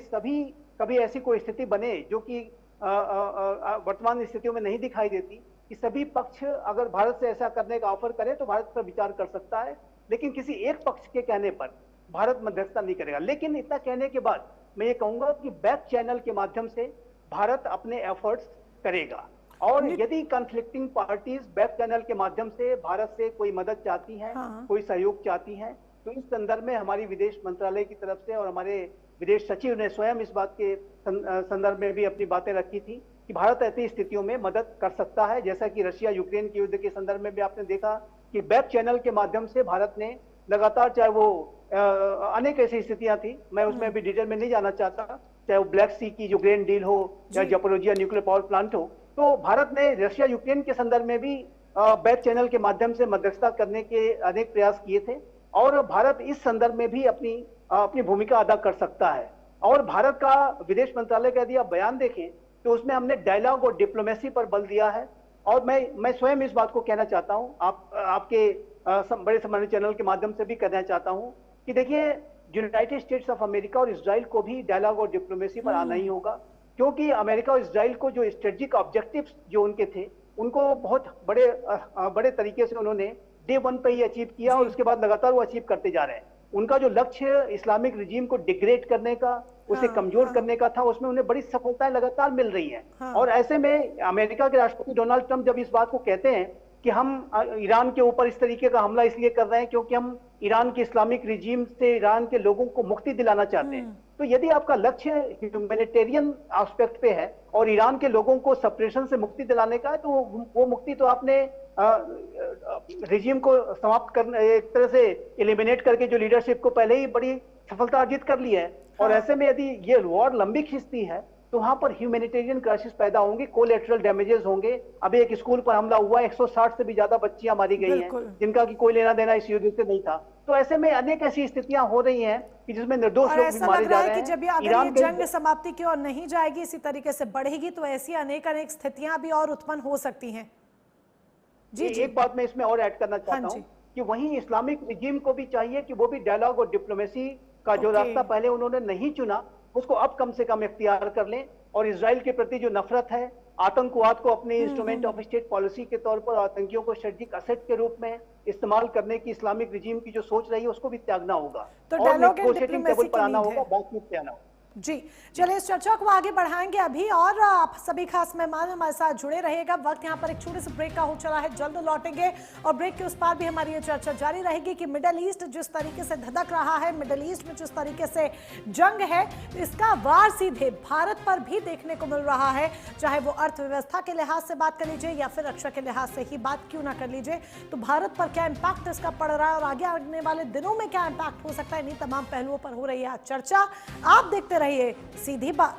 कभी ऐसी कोई स्थिति बने जो कि वर्तमान स्थितियों में नहीं दिखाई देती, कि सभी पक्ष अगर भारत से ऐसा करने का ऑफर करें तो भारत पर विचार कर सकता है, लेकिन किसी एक पक्ष के कहने पर भारत मध्यस्थता नहीं करेगा। लेकिन इतना कहने के बाद मैं ये कहूंगा कि बैक चैनल के माध्यम से भारत अपने एफर्ट्स करेगा और यदि कॉन्फ्लिक्टिंग पार्टीज बैक चैनल के माध्यम से भारत से कोई मदद चाहती हैं, कोई सहयोग चाहती हैं, तो इस संदर्भ में हमारी विदेश मंत्रालय की तरफ से और हमारे विदेश सचिव ने स्वयं इस बात के संदर्भ में भी अपनी बातें रखी थी कि भारत ऐसी स्थितियों में मदद कर सकता है। जैसा कि रशिया यूक्रेन के युद्ध के संदर्भ में भी आपने देखा कि बैक चैनल के माध्यम से भारत ने लगातार, चाहे वो अनेक ऐसी स्थितियां थी, मैं उसमें भी डिटेल में नहीं जाना चाहता, चाहे वो ब्लैक सी की जो ग्रेन डील हो या जापोरोजिया न्यूक्लियर पावर प्लांट हो, तो भारत ने रशिया यूक्रेन के संदर्भ में भी बैक चैनल के माध्यम से मध्यस्थता करने के अनेक प्रयास किए थे और भारत इस संदर्भ में भी अपनी भूमिका अदा कर सकता है। और भारत का विदेश मंत्रालय का यदि आप बयान देखें तो उसमें हमने डायलॉग और डिप्लोमेसी पर बल दिया है और मैं स्वयं इस बात को कहना चाहता हूं, आपके बड़े सम्मानित चैनल के माध्यम से भी कहना चाहता हूं कि देखिए, यूनाइटेड स्टेट्स ऑफ अमेरिका और इजराइल को भी डायलॉग और डिप्लोमेसी पर आना ही होगा, क्योंकि अमेरिका और इजराइल को जो स्ट्रेटेजिक ऑब्जेक्टिव्स जो उनके थे उनको बहुत बड़े तरीके से उन्होंने डे 1 पे ही अचीव किया और उसके बाद लगातार वो अचीव करते जा रहे हैं। उनका जो लक्ष्य इस्लामिक रिजीम को डिग्रेड करने का, उसे कमजोर करने का था, उसमें उन्हें बड़ी सफलताएं लगातार मिल रही हैं। और ऐसे में अमेरिका के राष्ट्रपति डोनाल्ड ट्रंप जब इस बात को कहते हैं कि हम ईरान के ऊपर इस तरीके का हमला इसलिए कर रहे हैं क्योंकि हम ईरान के इस्लामिक रिजीम से ईरान के लोगों को मुक्ति दिलाना चाहते हैं, तो यदि आपका लक्ष्य ह्यूमैनिटेरियन एस्पेक्ट पे है और ईरान के लोगों को सप्रेशन से मुक्ति दिलाने का है, तो वो मुक्ति तो आपने रिजीम को समाप्त करने, एक तरह से एलिमिनेट करके जो लीडरशिप को पहले ही बड़ी सफलता अर्जित कर ली है। और ऐसे में यदि ये वॉर लंबी खींचती है तो वहां पर ह्यूमैनिटेरियन क्राइसिस पैदा होंगे, कोलैटरल डैमेजेस होंगे। अभी एक स्कूल पर हमला हुआ, 160 से भी ज्यादा बच्चियां मारी गई हैं जिनका कि कोई लेना देना इस युद्ध से नहीं था। तो ऐसे में अनेक ऐसी स्थितियां हो रही हैं कि जिसमें निर्दोष लोग भी मारे जा रहे हैं। जब ये जंग समाप्ति की ओर नहीं जाएगी, इसी तरीके से बढ़ेगी, तो ऐसी अनेक स्थितियां भी और उत्पन्न हो सकती हैं। जी, एक बात मैं इसमें और ऐड करना चाहता हूँ कि वहीं इस्लामिक रिजीम को भी चाहिए कि वो भी डायलॉग और डिप्लोमेसी का जो रास्ता पहले उन्होंने नहीं चुना उसको अब कम से कम इख्तियार कर लें, और इजराइल के प्रति जो नफरत है, आतंकवाद को अपने इंस्ट्रूमेंट ऑफ स्टेट पॉलिसी के तौर पर, आतंकियों को स्ट्रेटेजिक एसेट के रूप में इस्तेमाल करने की इस्लामिक रिजीम की जो सोच रही है उसको भी त्यागना होगा और नेगोशिएटिंग टेबल पर आना होगा, बातचीत पे आना होगा। जी चलिए, इस चर्चा को आगे बढ़ाएंगे अभी, और आप सभी खास मेहमान हमारे साथ जुड़े रहेगा। वक्त यहाँ पर एक छोटे से ब्रेक का हो चला है, जल्द लौटेंगे और ब्रेक के उस पार भी हमारी ये चर्चा जारी रहेगी कि मिडल ईस्ट जिस तरीके से धधक रहा है, मिडल ईस्ट में जिस तरीके से जंग है, इसका वार सीधे भारत पर भी देखने को मिल रहा है। चाहे वो अर्थव्यवस्था के लिहाज से बात कर लीजिए या फिर रक्षा के लिहाज से ही बात क्यों ना कर लीजिए, तो भारत पर क्या इम्पैक्ट इसका पड़ रहा है और आगे आने वाले दिनों में क्या इम्पैक्ट हो सकता है, इन्हीं तमाम पहलुओं पर हो रही है चर्चा। आप देखते रहिए सीधी बात।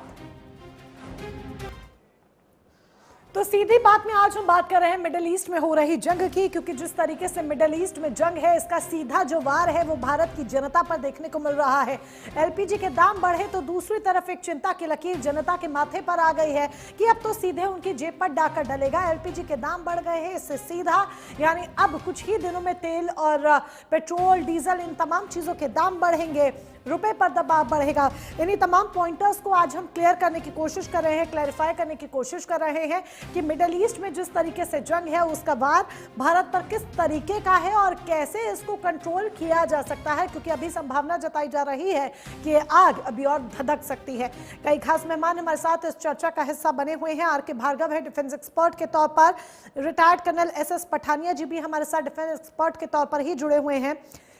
तो सीधी बात में आज हम बात कर रहे हैं मिडिल ईस्ट में हो रही जंग की, क्योंकि जिस तरीके से मिडिल ईस्ट में जंग है, इसका सीधा जो वार है वो भारत की जनता पर देखने को मिल रहा है। एलपीजी के दाम बढ़े तो दूसरी तरफ एक चिंता की लकीर जनता के माथे पर आ गई है कि अब तो सीधे उनकी जेब पर डाका डलेगा। एलपीजी के दाम बढ़ गए हैं, इससे सीधा यानी अब कुछ ही दिनों में तेल और पेट्रोल, डीजल, इन तमाम चीजों के दाम बढ़ेंगे, रुपए पर दबाव बढ़ेगा। इन्हीं तमाम पॉइंटर्स को आज हम क्लियर करने की कोशिश कर रहे हैं, क्लैरिफाई करने की कोशिश कर रहे हैं कि मिडिल ईस्ट में जिस तरीके से जंग है उसका वार भारत पर किस तरीके का है और कैसे इसको कंट्रोल किया जा सकता है, क्योंकि अभी संभावना जताई जा रही है कि ये आग अभी और धधक सकती है। कई खास मेहमान हमारे साथ इस चर्चा का हिस्सा बने हुए हैं। आर.के. भार्गव है डिफेंस एक्सपर्ट के तौर पर, रिटायर्ड कर्नल एस.एस. पठानिया जी भी हमारे साथ डिफेंस एक्सपर्ट के तौर पर ही जुड़े हुए हैं।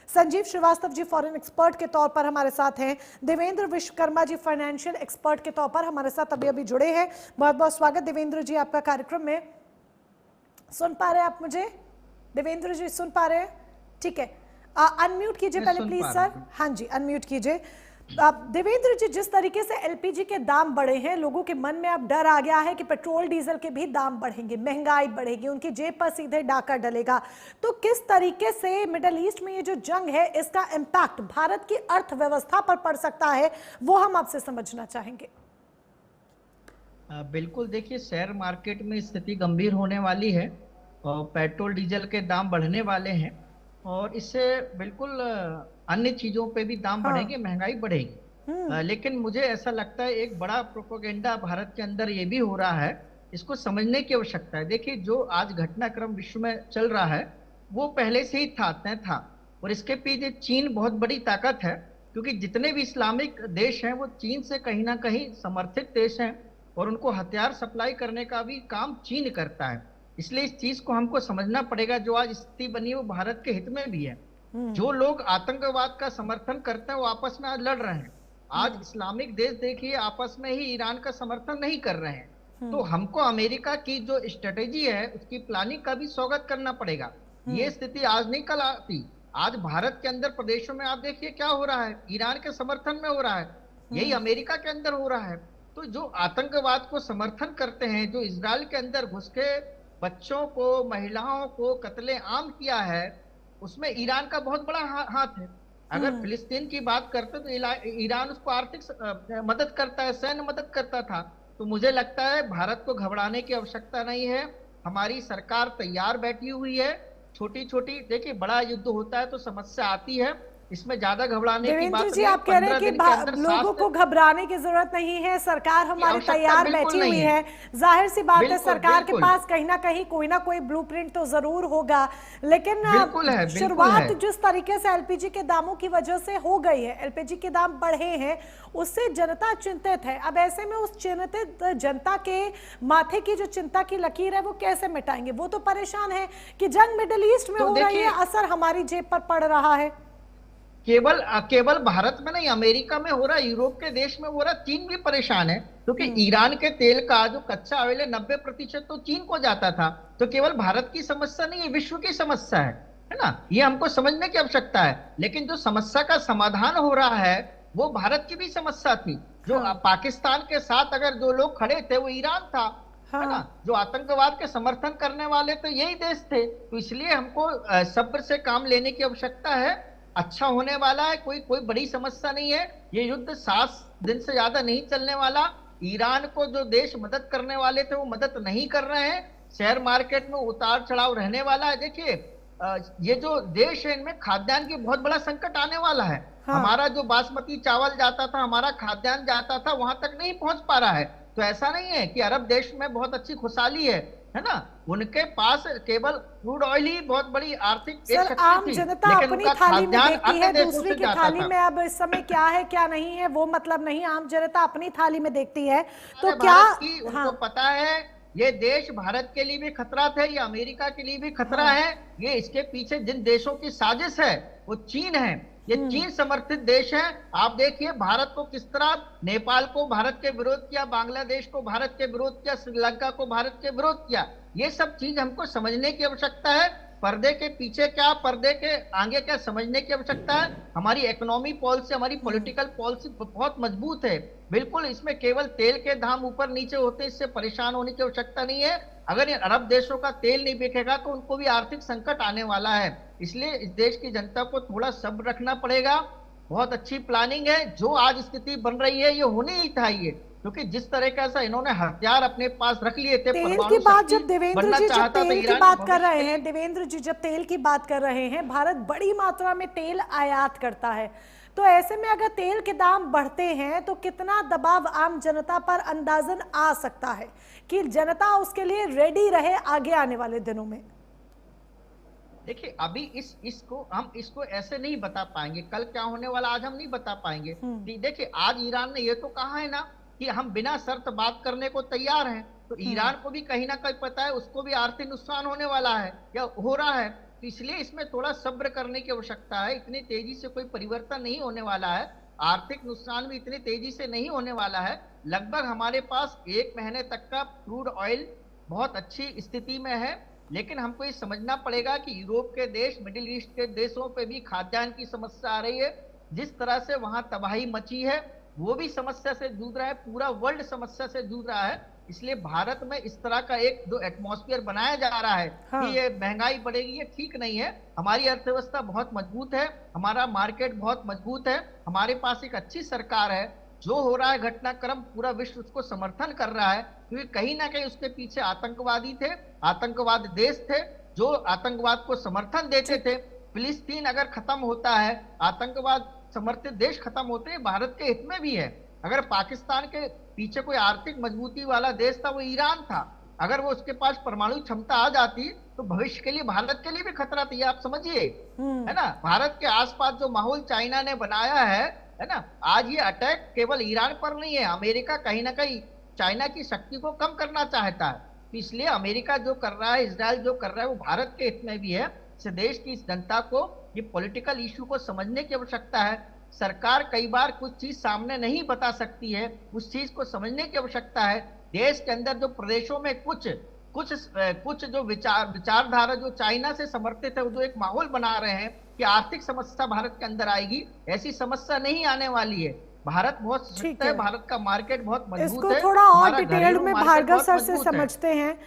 संजीव श्रीवास्तव जी फॉरेन एक्सपर्ट के तौर पर हमारे साथ हैं। देवेंद्र विश्वकर्मा जी फाइनेंशियल एक्सपर्ट के तौर पर हमारे साथ अभी जुड़े हैं। बहुत बहुत स्वागत देवेंद्र जी आपका कार्यक्रम में। सुन पा रहे हैं आप मुझे? देवेंद्र जी सुन पा रहे हैं? ठीक है, अनम्यूट कीजिए पहले प्लीज सर। हाँ जी, अनम्यूट कीजिए। देवेंद्र जी, जिस तरीके से एलपीजी के दाम बढ़े हैं, लोगों के मन में अब डर आ गया है कि पेट्रोल डीजल के भी दाम बढ़ेंगे, महंगाई बढ़ेगी, उनकी जेब पर सीधे डाका डलेगा। तो किस तरीके से मिडिल ईस्ट में ये जो जंग है इसका इम्पैक्ट भारत की अर्थव्यवस्था पर पड़ सकता है, वो हम आपसे समझना चाहेंगे। बिल्कुल, देखिए शेयर मार्केट में स्थिति गंभीर होने वाली है और पेट्रोल डीजल के दाम बढ़ने वाले हैं और इससे बिल्कुल अन्य चीजों पे भी दाम बढ़ेंगे, महंगाई बढ़ेगी। लेकिन मुझे ऐसा लगता है एक बड़ा प्रोपेगेंडा भारत के अंदर ये भी हो रहा है, इसको समझने की आवश्यकता है। देखिए, जो आज घटनाक्रम विश्व में चल रहा है वो पहले से ही तय था और इसके पीछे चीन बहुत बड़ी ताकत है, क्योंकि जितने भी इस्लामिक देश हैं वो चीन से कहीं ना कहीं समर्थित देश हैं और उनको हथियार सप्लाई करने का भी काम चीन करता है। इसलिए इस चीज को हमको समझना पड़ेगा। जो आज स्थिति बनी है वो भारत के हित में भी है। जो लोग आतंकवाद का समर्थन करते हैं वो आपस में आज लड़ रहे हैं। आज इस्लामिक देश देखिए आपस में ही ईरान का समर्थन नहीं कर रहे हैं। तो हमको अमेरिका की जो स्ट्रेटेजी है उसकी प्लानिंग का भी स्वागत करना पड़ेगा। ये स्थिति आज नहीं कल आती। आज भारत के अंदर प्रदेशों में आप देखिए क्या हो रहा है, ईरान के समर्थन में हो रहा है, यही अमेरिका के अंदर हो रहा है। तो जो आतंकवाद को समर्थन करते हैं, जो इजराइल के अंदर घुस के बच्चों को, महिलाओं को कत्ले आम किया है, उसमें ईरान का बहुत बड़ा हाथ है। अगर फिलिस्तीन की बात करते तो ईरान उसको आर्थिक मदद करता है, सैन्य मदद करता था। तो मुझे लगता है भारत को घबराने की आवश्यकता नहीं है। हमारी सरकार तैयार बैठी हुई है। छोटी छोटी देखिए, बड़ा युद्ध होता है तो समस्या आती है, इसमें ज्यादा घबराने की बात देवेंद्र जी, नहीं है। आप कह रहे हैं 15 कि दिन के अंदर लोगों को घबराने की जरूरत नहीं है, सरकार हमारी आवश्यकता तैयार बिल्कुल बैठी नहीं हुई है। है। जाहिर सी बात है, बिल्कुल, सरकार के बिल्कुल। पास कहीं ना कोई ब्लूप्रिंट तो जरूर होगा, लेकिन बिल्कुल है, बिल्कुल शुरुआत है। जिस तरीके से एलपीजी के दामों की वजह से हो गई है, एलपीजी के दाम बढ़े हैं, उससे जनता चिंतित है। अब ऐसे में उस चिंतित जनता के माथे की जो चिंता की लकीर है वो कैसे मिटाएंगे? वो तो परेशान है कि जंग मिडिल ईस्ट में तो हो रही है, देखिए, असर हमारी जेब पर पड़ रहा है। केवल भारत में नहीं, अमेरिका में हो रहा है, यूरोप के देश में हो रहा है, चीन भी परेशान है, क्योंकि ईरान के तेल का जो कच्चा ऑयल है 90% तो चीन को जाता था। तो केवल भारत की समस्या नहीं है, विश्व की समस्या है ना? ये हमको समझने की आवश्यकता है। लेकिन जो समस्या का समाधान हो रहा है वो भारत की भी समस्या थी। जो पाकिस्तान के साथ अगर जो लोग खड़े थे वो ईरान था, है ना? जो आतंकवाद के समर्थन करने वाले तो यही देश थे। तो इसलिए हमको सब्र से काम लेने की आवश्यकता है। अच्छा होने वाला है, कोई बड़ी समस्या नहीं है। ये युद्ध 7 दिन से ज्यादा नहीं चलने वाला। ईरान को जो देश मदद करने वाले थे वो मदद नहीं कर रहे हैं। शेयर मार्केट में उतार चढ़ाव रहने वाला है। देखिए, ये जो देश है इनमें खाद्यान्न की बहुत बड़ा संकट आने वाला है। हमारा जो बासमती चावल जाता था, हमारा खाद्यान्न जाता था, वहां तक नहीं पहुंच पा रहा है। तो ऐसा नहीं है कि अरब देश में बहुत अच्छी खुशहाली है ना? उनके पास केवल क्रूड ऑयल ही बहुत बड़ी आर्थिक सर, आम जनता अपनी थाली में देखती है, दूसरी की थाली में अब इस समय क्या है क्या नहीं है वो मतलब नहीं, आम जनता अपनी थाली में देखती है। तो क्या उनको पता है ये देश भारत के लिए भी खतरा था, ये अमेरिका के लिए भी खतरा है। ये इसके पीछे जिन देशों की साजिश है वो चीन है। ये चीन समर्थित देश है। आप देखिए भारत को किस तरह, नेपाल को भारत के विरोध किया, बांग्लादेश को भारत के विरोध किया, श्रीलंका को भारत के विरोध किया। ये सब चीज हमको समझने की आवश्यकता है। पर्दे के पीछे क्या, पर्दे के आगे क्या, समझने की आवश्यकता है। हमारी इकोनॉमी पॉलिसी, हमारी पॉलिटिकल पॉलिसी बहुत मजबूत है। बिल्कुल, इसमें केवल तेल के दाम ऊपर नीचे होते हैं, इससे परेशान होने की आवश्यकता नहीं है। अगर अरब देशों का तेल नहीं बिकेगा तो उनको भी आर्थिक संकट आने वाला है। इसलिए इस देश की जनता को थोड़ा सब्र रखना पड़ेगा। बहुत अच्छी प्लानिंग है। जो आज स्थिति बन रही है ये होनी ही चाहिए, क्योंकि जिस तरह से इन्होंने हथियार अपने पास रख लिए थे। तेल की बात जब देवेंद्र जी जब तेल की बात कर रहे हैं, देवेंद्र जी जब तेल की बात कर रहे हैं, भारत बड़ी मात्रा में तेल आयात करता है। तो ऐसे में अगर तेल के दाम बढ़ते हैं तो कितना दबाव आम जनता पर अंदाजन आ सकता है कि जनता उसके लिए रेडी रहे आगे आने वाले दिनों में? देखिए, अभी इसको ऐसे नहीं बता पाएंगे, कल क्या होने वाला आज हम नहीं बता पाएंगे। देखिए, आज ईरान ने ये तो कहा है ना कि हम बिना शर्त बात करने को तैयार हैं। तो ईरान को भी कहीं ना कहीं पता है उसको भी आर्थिक नुकसान होने वाला है या हो रहा है। तो इसलिए इसमें थोड़ा सब्र करने की आवश्यकता है। इतनी तेजी से कोई परिवर्तन नहीं होने वाला है। आर्थिक नुकसान भी इतनी तेजी से नहीं होने वाला है। लगभग हमारे पास 1 महीने तक का क्रूड ऑयल बहुत अच्छी स्थिति में है। लेकिन हमको ये समझना पड़ेगा कि यूरोप के देश, मिडिल ईस्ट के देशों पे भी खाद्यान्न की समस्या आ रही है। जिस तरह से वहां तबाही मची है वो भी समस्या से जूझ रहा है, पूरा वर्ल्ड समस्या से जूझ रहा है। इसलिए भारत में इस तरह का एक जो एटमॉस्फेयर बनाया जा रहा है कि ये महंगाई बढ़ेगी, ये ठीक नहीं है। हमारी अर्थव्यवस्था बहुत मजबूत है, हमारा मार्केट बहुत मजबूत है, हमारे पास एक अच्छी सरकार है। जो हो रहा है घटनाक्रम पूरा विश्व उसको समर्थन कर रहा है, क्योंकि कहीं ना कहीं उसके पीछे आतंकवादी थे, आतंकवाद देश थे जो आतंकवाद को समर्थन देते थे। फिलिस्तीन अगर खत्म होता है, आतंकवाद समर्थित देश खत्म होते हैं, भारत के हित में भी है। अगर पाकिस्तान के पीछे कोई आर्थिक मजबूती वाला देश था वो ईरान था। अगर वो उसके पास परमाणु क्षमता आ जाती तो भविष्य के लिए भारत के लिए भी खतरा था, आप समझिए, है ना? भारत के आसपास जो माहौल चाइना ने बनाया है ना, आज ये अटैक केवल ईरान पर नहीं है। अमेरिका कहीं ना कहीं चाइना की शक्ति को कम करना चाहता है। तो इसलिए अमेरिका जो कर रहा है, इजराइल जो कर रहा है, वो भारत के हित में भी है। इस देश की इस जनता को ये पॉलिटिकल इशू को समझने की आवश्यकता है। सरकार कई बार कुछ चीज सामने नहीं बता सकती है, उस चीज को समझने की आवश्यकता है। देश के अंदर जो प्रदेशों में कुछ जो विचारधारा जो चाइना से समर्थित है, वो जो एक माहौल बना रहे हैं कि आर्थिक समस्या भारत के अंदर आएगी, ऐसी समस्या नहीं आने वाली है। भारत बहुत सशक्त है, भारत का मार्केट बहुत मजबूत इसको है। थोड़ा और हमारा डिटेल घरेलू में मार्केट भार्गव बहुत सर से मजबूत है। समझते हैं।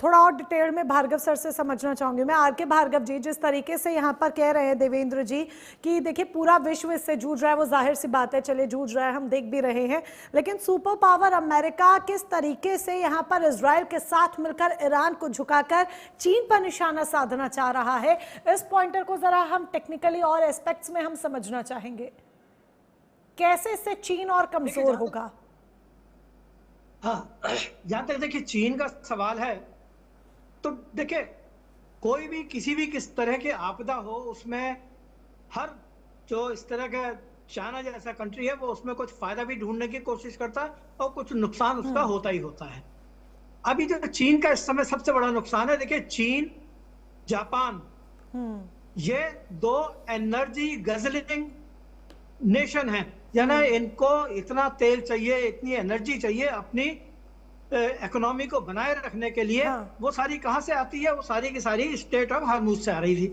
थोड़ा और डिटेल में भार्गव सर से समझना चाहूंगी मैं। आर के भार्गव जी, जिस तरीके से यहाँ पर कह रहे हैं देवेंद्र जी कि देखिए पूरा विश्व इससे जूझ रहा है, वो जाहिर सी बात है, चले जूझ रहा है, हम देख भी रहे हैं, लेकिन सुपर पावर अमेरिका किस तरीके से यहाँ पर इजराइल के साथ मिलकर ईरान को झुकाकर चीन पर निशाना साधना चाह रहा है, इस पॉइंटर को जरा हम टेक्निकली और एस्पेक्ट्स में हम समझना चाहेंगे। कैसे इससे चीन और कमजोर होगा? हाँ, जहां तक देखिए चीन का सवाल है, तो देखिए कोई भी किसी भी किस तरह की आपदा हो, उसमें हर जो इस तरह का चाइना जैसा कंट्री है वो उसमें कुछ फायदा भी ढूंढने की कोशिश करता है और कुछ नुकसान उसका होता ही होता है। अभी जो चीन का इस समय सबसे बड़ा नुकसान है, देखिए चीन, जापान, ये दो एनर्जी गजलिंग नेशन है, यानी इनको इतना तेल चाहिए, इतनी एनर्जी चाहिए अपनी इकोनॉमी को बनाए रखने के लिए। वो सारी कहां से आती है? वो सारी की सारी स्टेट ऑफ हार्मूज से आ रही थी।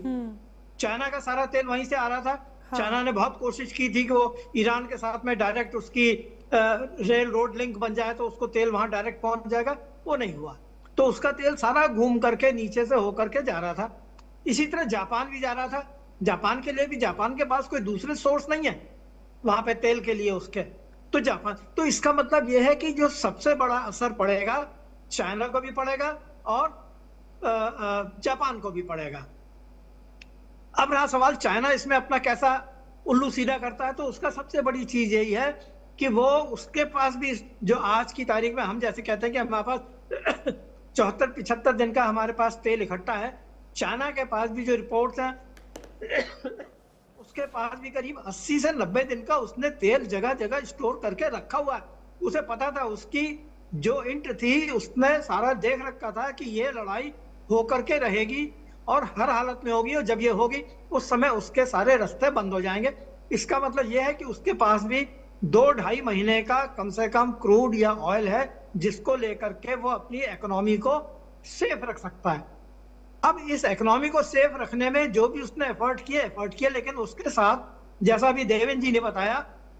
चाइना का सारा तेल वहीं से आ रहा था। चाइना ने बहुत कोशिश की थी कि वो ईरान के साथ में डायरेक्ट उसकी रेल रोड लिंक बन जाए तो उसको तेल वहां डायरेक्ट पहुंच जाएगा, वो नहीं हुआ। तो उसका तेल सारा घूम करके नीचे से होकर के जा रहा था। इसी तरह जापान भी जा रहा था। जापान के लिए भी, जापान के पास कोई दूसरे सोर्स नहीं है वहां पे तेल के लिए उसके, तो जापान, तो इसका मतलब यह है कि जो सबसे बड़ा असर पड़ेगा चाइना को भी पड़ेगा और जापान को भी पड़ेगा। अब रहा सवाल चाइना इसमें अपना कैसा उल्लू सीधा करता है, तो उसका सबसे बड़ी चीज यही है कि वो, उसके पास भी जो आज की तारीख में हम जैसे कहते हैं कि हमारे पास 74-75 दिन का हमारे पास तेल इकट्ठा है, चाइना के पास भी जो रिपोर्ट्स हैं उसके पास भी करीब 80 से 90 दिन का उसने तेल जगह जगह स्टोर करके रखा हुआ है। उसे पता था, उसकी जो इंट थी उसने सारा देख रखा था कि ये लड़ाई होकर के रहेगी और हर हालत में होगी, और जब ये होगी उस समय उसके सारे रास्ते बंद हो जाएंगे। इसका मतलब ये है कि उसके पास भी 2-2.5 महीने का कम से कम क्रूड या ऑयल है जिसको लेकर के वो अपनी इकोनॉमी को सेफ रख सकता है। अब इस इकोनॉमी को सेफ रखने में जो भी उसने एफर्ट किया, लेकिन उसके साथ जैसा भी देवेंद्र जी ने बताया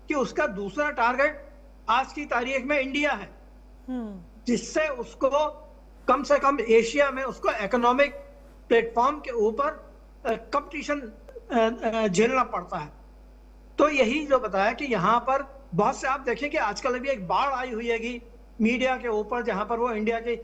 कि उसका दूसरा टारगेट आज की तारीख में इंडिया है, जिससे उसको कम से कम एशिया में उसको इकोनॉमिक प्लेटफॉर्म के ऊपर कंपटीशन झेलना पड़ता है। तो यही जो बताया कि यहाँ पर बहुत से, आप देखें कि आजकल अभी एक बाढ़ आई हुई है मीडिया के ऊपर, जहां पर वो इंडिया की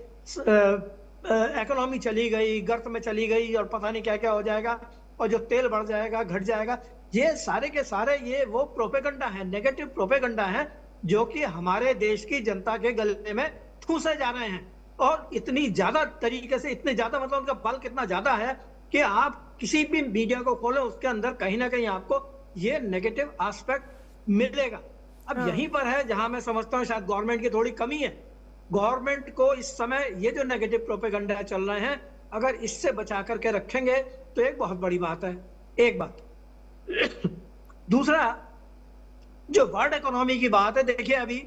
इकोनॉमी चली गई, गर्त में चली गई और पता नहीं क्या क्या हो जाएगा और जो तेल बढ़ जाएगा, घट जाएगा, ये सारे के सारे ये वो प्रोपेगेंडा है, नेगेटिव प्रोपेगेंडा है जो कि हमारे देश की जनता के गले में ठूसे जा रहे हैं। और इतनी ज्यादा तरीके से, इतने ज्यादा मतलब उनका बल कितना ज्यादा है कि आप किसी भी मीडिया को खोलें उसके अंदर कहीं ना कहीं आपको ये नेगेटिव एस्पेक्ट मिलेगा। अब यहीं पर है जहां मैं समझता हूं शायद गवर्नमेंट की थोड़ी कमी है। गवर्नमेंट को इस समय ये जो नेगेटिव प्रोपेगेंडा चल रहे हैं, अगर इससे बचा करके रखेंगे तो एक बहुत बड़ी बात है, एक बात। दूसरा, जो वर्ल्ड इकोनॉमी की बात है, देखिए अभी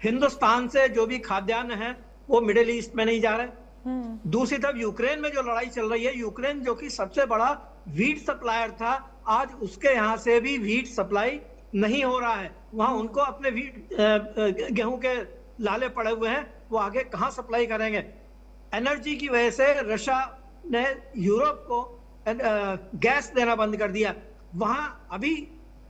हिंदुस्तान से जो भी खाद्यान्न है वो मिडिल ईस्ट में नहीं जा रहे। दूसरी तरफ यूक्रेन में जो लड़ाई चल रही है, यूक्रेन जो कि सबसे बड़ा वीट सप्लायर था, आज उसके यहाँ से भी वीट सप्लाई नहीं हो रहा है। वहां उनको अपने वीट गेहूं के लाले पड़े हुए हैं, वो आगे कहां सप्लाई करेंगे। एनर्जी की वजह से रशिया ने यूरोप को गैस देना बंद कर दिया। वहां अभी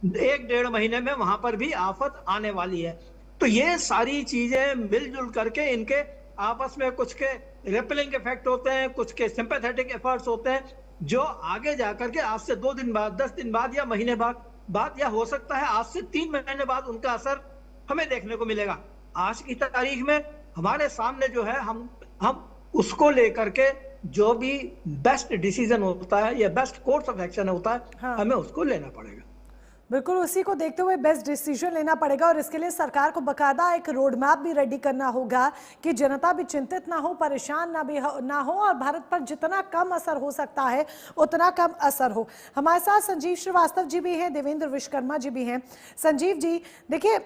1-1.5 महीने में वहां पर भी आफत आने वाली है। तो ये सारी चीजें मिलजुल करके इनके आपस में कुछ के रिपेलिंग इफेक्ट होते हैं, कुछ के सिंपैथेटिक एफर्ट्स होते हैं, जो आगे जाकर के आज से 2 दिन बाद, 10 दिन बाद या महीने बाद या हो सकता है आज से 3 महीने बाद उनका असर हमें देखने को मिलेगा। आज की तारीख में हमारे सामने जो है, हम उसको लेकर के जो भी बेस्ट डिसीजन होता है या बेस्ट कोर्स ऑफ एक्शन होता है, हमें उसको लेना पड़ेगा। बिल्कुल, उसी को देखते हुए बेस्ट डिसीजन लेना पड़ेगा और इसके लिए सरकार को बकायदा एक रोड मैप भी रेडी करना होगा कि जनता भी चिंतित ना हो, परेशान ना हो और भारत पर जितना कम असर हो सकता है उतना कम असर हो। हमारे साथ संजीव श्रीवास्तव जी भी हैं, देवेंद्र विश्वकर्मा जी भी हैं। संजीव जी, देखिए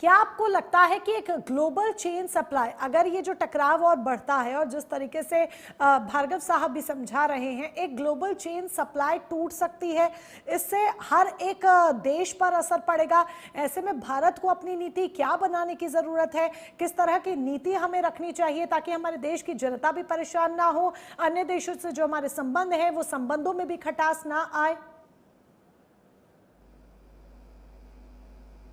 क्या आपको लगता है कि एक ग्लोबल चेन सप्लाई, अगर ये जो टकराव और बढ़ता है और जिस तरीके से भार्गव साहब भी समझा रहे हैं, एक ग्लोबल चेन सप्लाई टूट सकती है, इससे हर एक देश पर असर पड़ेगा। ऐसे में भारत को अपनी नीति क्या बनाने की जरूरत है, किस तरह की नीति हमें रखनी चाहिए ताकि हमारे देश की जनता भी परेशान ना हो, अन्य देशों से जो हमारे संबंध है वो संबंधों में भी खटास ना आए?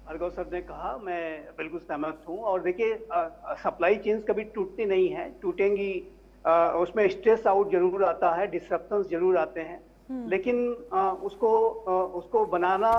भार्गव सर ने कहा, मैं बिल्कुल सहमत हूँ। और देखिए, सप्लाई चेन्स कभी टूटती नहीं है, टूटेंगी, उसमें स्ट्रेस आउट जरूर आता है, डिसरप्शंस जरूर आते हैं, लेकिन उसको बनाना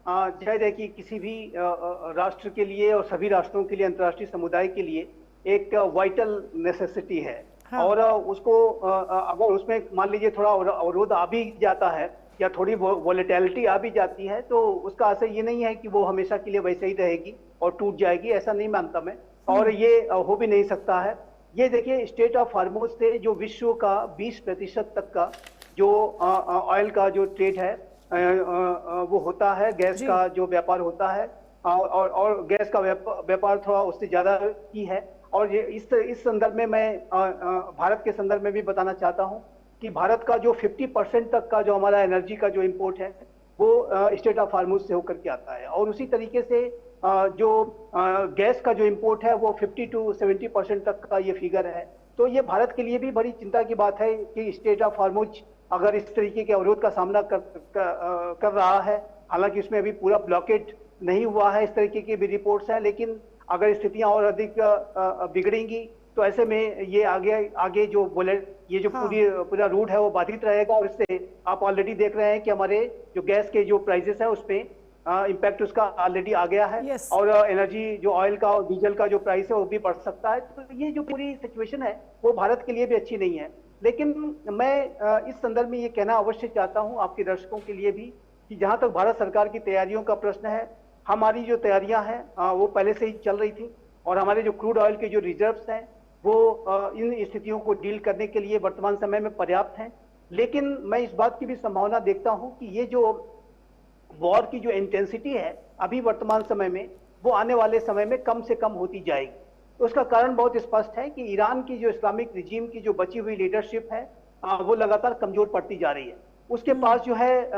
शायद है कि किसी भी राष्ट्र के लिए और सभी राष्ट्रों के लिए, अंतर्राष्ट्रीय समुदाय के लिए एक वाइटल नेसेसिटी है। हाँ। और उसको अगर उसमें मान लीजिए थोड़ा अवरोध आ भी जाता है या थोड़ी वॉलेटिलिटी आ भी जाती है, तो उसका असर ये नहीं है कि वो हमेशा के लिए वैसे ही रहेगी और टूट जाएगी, ऐसा नहीं मानता मैं, और ये हो भी नहीं सकता है। ये देखिए, स्टेट ऑफ हार्मोज से जो विश्व का 20% तक का जो ऑयल का जो ट्रेड है वो होता है, गैस का जो व्यापार होता है, और गैस का व्यापार थोड़ा उससे ज्यादा ही है। और ये इस संदर्भ में मैं भारत के संदर्भ में भी बताना चाहता हूँ कि भारत का जो 50% तक का जो हमारा एनर्जी का जो इंपोर्ट है वो स्टेट ऑफ हार्मोज से होकर के आता है, और उसी तरीके से जो गैस का जो इंपोर्ट है वो 50 to 70% तक का ये फिगर है। तो ये भारत के लिए भी बड़ी चिंता की बात है कि स्टेट ऑफ हार्मोज अगर इस तरीके के अवरोध का सामना कर रहा है, हालांकि उसमें अभी पूरा ब्लॉकेट नहीं हुआ है, इस तरीके की भी रिपोर्ट्स हैं, लेकिन अगर स्थितियां और अधिक बिगड़ेंगी तो ऐसे में ये आगे जो बोले ये जो पूरा रूट है वो बाधित रहेगा। और इससे आप ऑलरेडी देख रहे हैं कि हमारे जो गैस के जो प्राइसेस है उस पे इम्पैक्ट उसका ऑलरेडी आ गया है, और एनर्जी जो ऑयल का और डीजल का जो प्राइस है वो भी बढ़ सकता है। तो ये जो पूरी सिचुएशन है वो भारत के लिए भी अच्छी नहीं है। लेकिन मैं इस संदर्भ में ये कहना अवश्य चाहता हूँ आपके दर्शकों के लिए भी कि जहां तक भारत सरकार की तैयारियों का प्रश्न है, हमारी जो तैयारियां हैं वो पहले से ही चल रही थी, और हमारे जो क्रूड ऑयल के जो रिजर्व्स हैं वो इन स्थितियों को डील करने के लिए वर्तमान समय में पर्याप्त हैं। लेकिन मैं इस बात की भी संभावना देखता हूं कि ये जो वॉर की जो इंटेंसिटी है अभी वर्तमान समय में, वो आने वाले समय में कम से कम होती जाएगी। तो उसका कारण बहुत स्पष्ट है कि ईरान की जो इस्लामिक रिजीम की जो बची हुई लीडरशिप है वो लगातार कमजोर पड़ती जा रही है। उसके पास जो है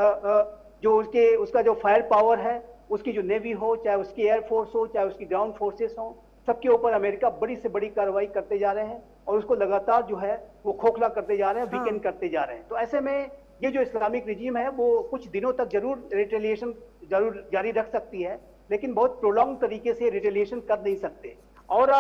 जो उसका जो फायर पावर है, उसकी जो नेवी हो, चाहे उसकी एयरफोर्स हो, चाहे उसकी ग्राउंड फोर्सेस हो, सबके ऊपर अमेरिका बड़ी से बड़ी कार्रवाई करते जा रहे हैं और उसको लगातार जो है वो खोखला करते जा रहे हैं, वीकेंड करते जा रहे हैं। तो ऐसे में ये जो इस्लामिक रिजीम है वो कुछ दिनों तक जरूर रिटेलिएशन जरूर जारी रख सकती है, लेकिन बहुत प्रोलॉन्ग तरीके से रिटेलिएशन कर नहीं सकते। और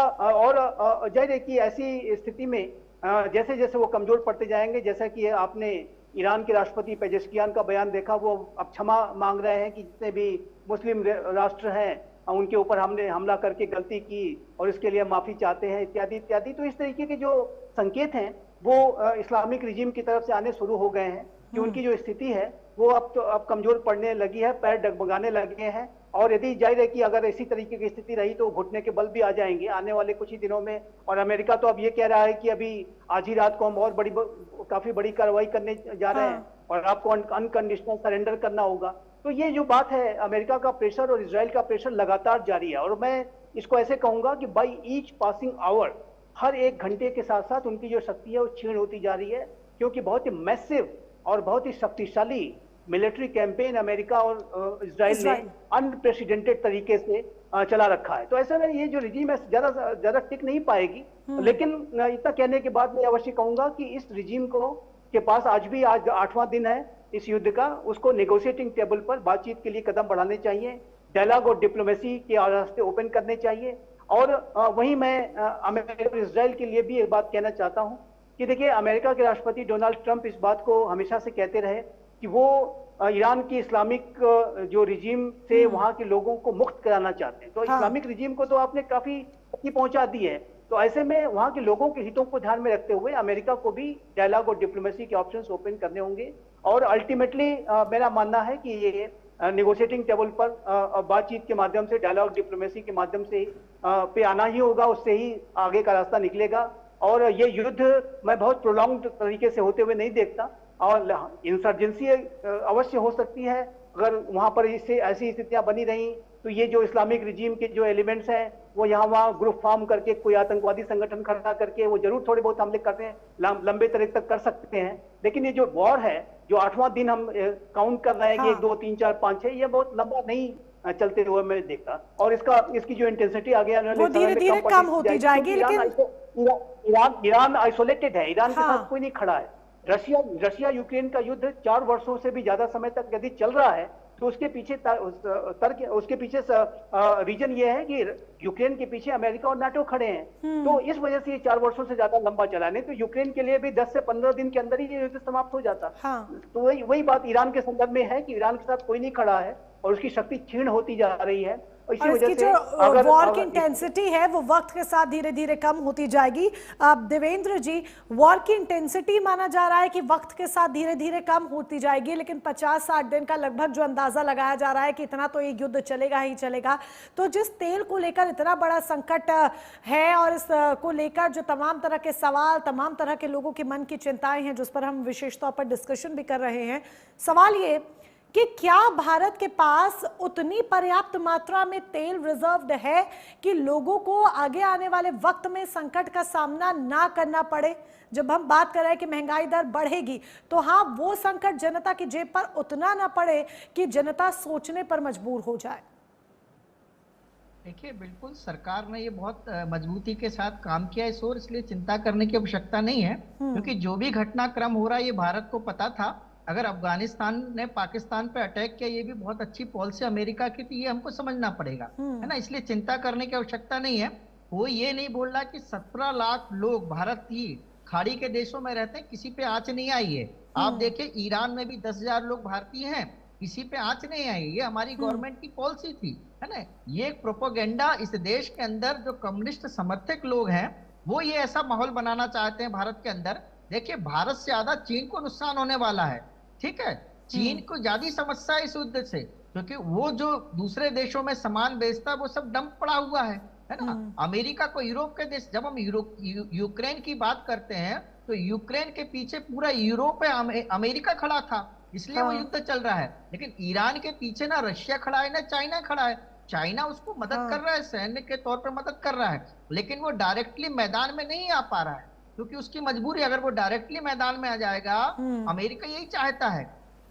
जाहिर है कि ऐसी स्थिति में जैसे जैसे वो कमजोर पड़ते जाएंगे, जैसा कि आपने ईरान के राष्ट्रपति पेजेश्कियान का बयान देखा, वो अब क्षमा मांग रहे हैं कि जितने भी मुस्लिम राष्ट्र हैं उनके ऊपर हमने हमला करके गलती की और इसके लिए माफी चाहते हैं, इत्यादि इत्यादि। तो इस तरीके के जो संकेत हैं वो इस्लामिक रिजीम की तरफ से आने शुरू हो गए हैं कि उनकी जो स्थिति है वो अब कमजोर पड़ने लगी है, पैर डगमगाने लगे हैं। और यदि जाहिर है कि अगर इसी तरीके की स्थिति रही तो घुटने के बल भी आ जाएंगे आने वाले कुछ ही दिनों में। और अमेरिका तो अब ये कह रहा है कि अभी आज ही रात को हम और काफी बड़ी कार्रवाई करने जा रहे हैं और आपको अनकंडीशनल सरेंडर करना होगा। तो ये जो बात है, अमेरिका का प्रेशर और इजराइल का प्रेशर लगातार जारी है। और मैं इसको ऐसे कहूंगा कि बाई ईच पासिंग आवर, हर एक घंटे के साथ साथ उनकी जो शक्ति है वो क्षीण होती जा रही है, क्योंकि बहुत ही मैसिव और बहुत ही शक्तिशाली मिलिट्री कैंपेन अमेरिका और इजराइल ने अनप्रेसिडेंटेड तरीके से चला रखा है। तो ऐसा नहीं, ये जो रिजीम है ज्यादा टिक नहीं पाएगी। लेकिन इतना कहने के बाद मैं अवश्य कहूंगा कि इस रिजीम के पास आज 8वां दिन है इस युद्ध का, उसको नेगोशिएटिंग टेबल पर बातचीत के लिए कदम बढ़ाने चाहिए, डायलॉग और डिप्लोमेसी के रास्ते ओपन करने चाहिए। और वहीं मैं अमेरिका और इजराइल के लिए भी एक बात कहना चाहता हूं कि देखिए, अमेरिका के राष्ट्रपति डोनाल्ड ट्रंप इस बात को हमेशा से कहते रहे कि वो ईरान की इस्लामिक जो रिजीम से वहां के लोगों को मुक्त कराना चाहते हैं। तो इस्लामिक रिजीम को तो आपने काफी क्षति पहुंचा दी है, तो ऐसे में वहां के लोगों के हितों को ध्यान में रखते हुए अमेरिका को भी डायलॉग और डिप्लोमेसी के ऑप्शंस ओपन करने होंगे। और अल्टीमेटली मेरा मानना है कि ये नेगोशिएटिंग टेबल पर बातचीत के माध्यम से, डायलॉग डिप्लोमेसी के माध्यम से पे आना ही होगा, उससे ही आगे का रास्ता निकलेगा। और ये युद्ध मैं बहुत प्रोलॉन्ग तरीके से होते हुए नहीं देखता, और इंसर्जेंसी अवश्य हो सकती है अगर वहां पर इससे ऐसी स्थितियां बनी रही तो ये जो इस्लामिक रिजीम के जो एलिमेंट्स हैं वो यहाँ वहाँ ग्रुप फॉर्म करके कोई आतंकवादी संगठन खड़ा करके वो जरूर थोड़े बहुत हमले करते हैं, लंबे तरह तक कर सकते हैं। लेकिन ये जो वॉर है, जो 8वां दिन हम काउंट कर रहे हैं कि 1, 2, 3, 4, 5, 6, ये बहुत लंबा नहीं चलते हुए मैं देखता। और इसकी जो इंटेंसिटी आगे आने वाले समय में धीरे-धीरे कम होती जाएगी। लेकिन ईरान आइसोलेटेड है, ईरान के साथ कोई नहीं खड़ा है। रशिया यूक्रेन का युद्ध 4 वर्षों से भी ज्यादा समय तक यदि चल रहा है तो उसके पीछे रीजन ये है कि यूक्रेन के पीछे अमेरिका और नाटो खड़े हैं। तो इस वजह से ये 4 वर्षों से ज्यादा लंबा चला, नहीं तो यूक्रेन के लिए भी 10 से 15 दिन के अंदर ही ये युद्ध समाप्त हो जाता। तो वही बात ईरान के संदर्भ में है कि ईरान के साथ कोई नहीं खड़ा है और उसकी शक्ति क्षीण होती जा रही है। और इसकी जो वॉर की इंटेंसिटी है वो वक्त के साथ धीरे धीरे कम होती जाएगी। देवेंद्र जी, वॉर की इंटेंसिटी माना जा रहा है कि वक्त के साथ धीरे धीरे कम होती जाएगी, लेकिन 50-60 दिन का लगभग जो अंदाजा लगाया जा रहा है कि इतना तो ये युद्ध चलेगा ही चलेगा। तो जिस तेल को लेकर इतना बड़ा संकट है और इस को लेकर जो तमाम तरह के सवाल, तमाम तरह के लोगों के मन की चिंताएं हैं, जिस पर हम विशेष तौर पर डिस्कशन भी कर रहे हैं, सवाल ये कि क्या भारत के पास उतनी पर्याप्त मात्रा में तेल रिजर्व्ड है कि लोगों को आगे आने वाले वक्त में संकट का सामना ना करना पड़े? जब हम बात कर रहे हैं कि महंगाई दर बढ़ेगी, तो हाँ, वो संकट जनता की जेब पर उतना ना पड़े कि जनता सोचने पर मजबूर हो जाए। देखिए, बिल्कुल सरकार ने ये बहुत मजबूती के साथ काम किया इस ओर, इसलिए चिंता करने की आवश्यकता नहीं है, क्योंकि जो भी घटनाक्रम हो रहा है ये भारत को पता था। अगर अफगानिस्तान ने पाकिस्तान पे अटैक किया, ये भी बहुत अच्छी पॉलिसी अमेरिका की थी, ये हमको समझना पड़ेगा, है ना। इसलिए चिंता करने की आवश्यकता नहीं है। वो ये नहीं बोल रहा कि 17 लाख लोग भारत की खाड़ी के देशों में रहते हैं, किसी पे आंच नहीं आई है। आप देखिए, ईरान में भी 10,000 लोग भारतीय हैं, किसी पे आंच नहीं आई। ये हमारी गवर्नमेंट की पॉलिसी थी, है ना। ये प्रोपोगेंडा इस देश के अंदर जो कम्युनिस्ट समर्थक लोग हैं वो ये ऐसा माहौल बनाना चाहते हैं भारत के अंदर। देखिए, भारत से ज्यादा चीन को नुकसान होने वाला है, ठीक है। चीन को ज्यादा समस्या है इस युद्ध से, क्योंकि वो जो दूसरे देशों में सामान बेचता है वो सब डंप पड़ा हुआ है ना। अमेरिका को, यूरोप के देश, जब हम यूक्रेन की बात करते हैं तो यूक्रेन के पीछे पूरा यूरोप है, अमेरिका खड़ा था, इसलिए वो युद्ध चल रहा है। लेकिन ईरान के पीछे ना रशिया खड़ा है ना चाइना खड़ा है। चाइना उसको मदद कर रहा है, सैन्य के तौर पर मदद कर रहा है, लेकिन वो डायरेक्टली मैदान में नहीं आ पा रहा है क्योंकि उसकी मजबूरी। अगर वो डायरेक्टली मैदान में आ जाएगा, अमेरिका यही चाहता है।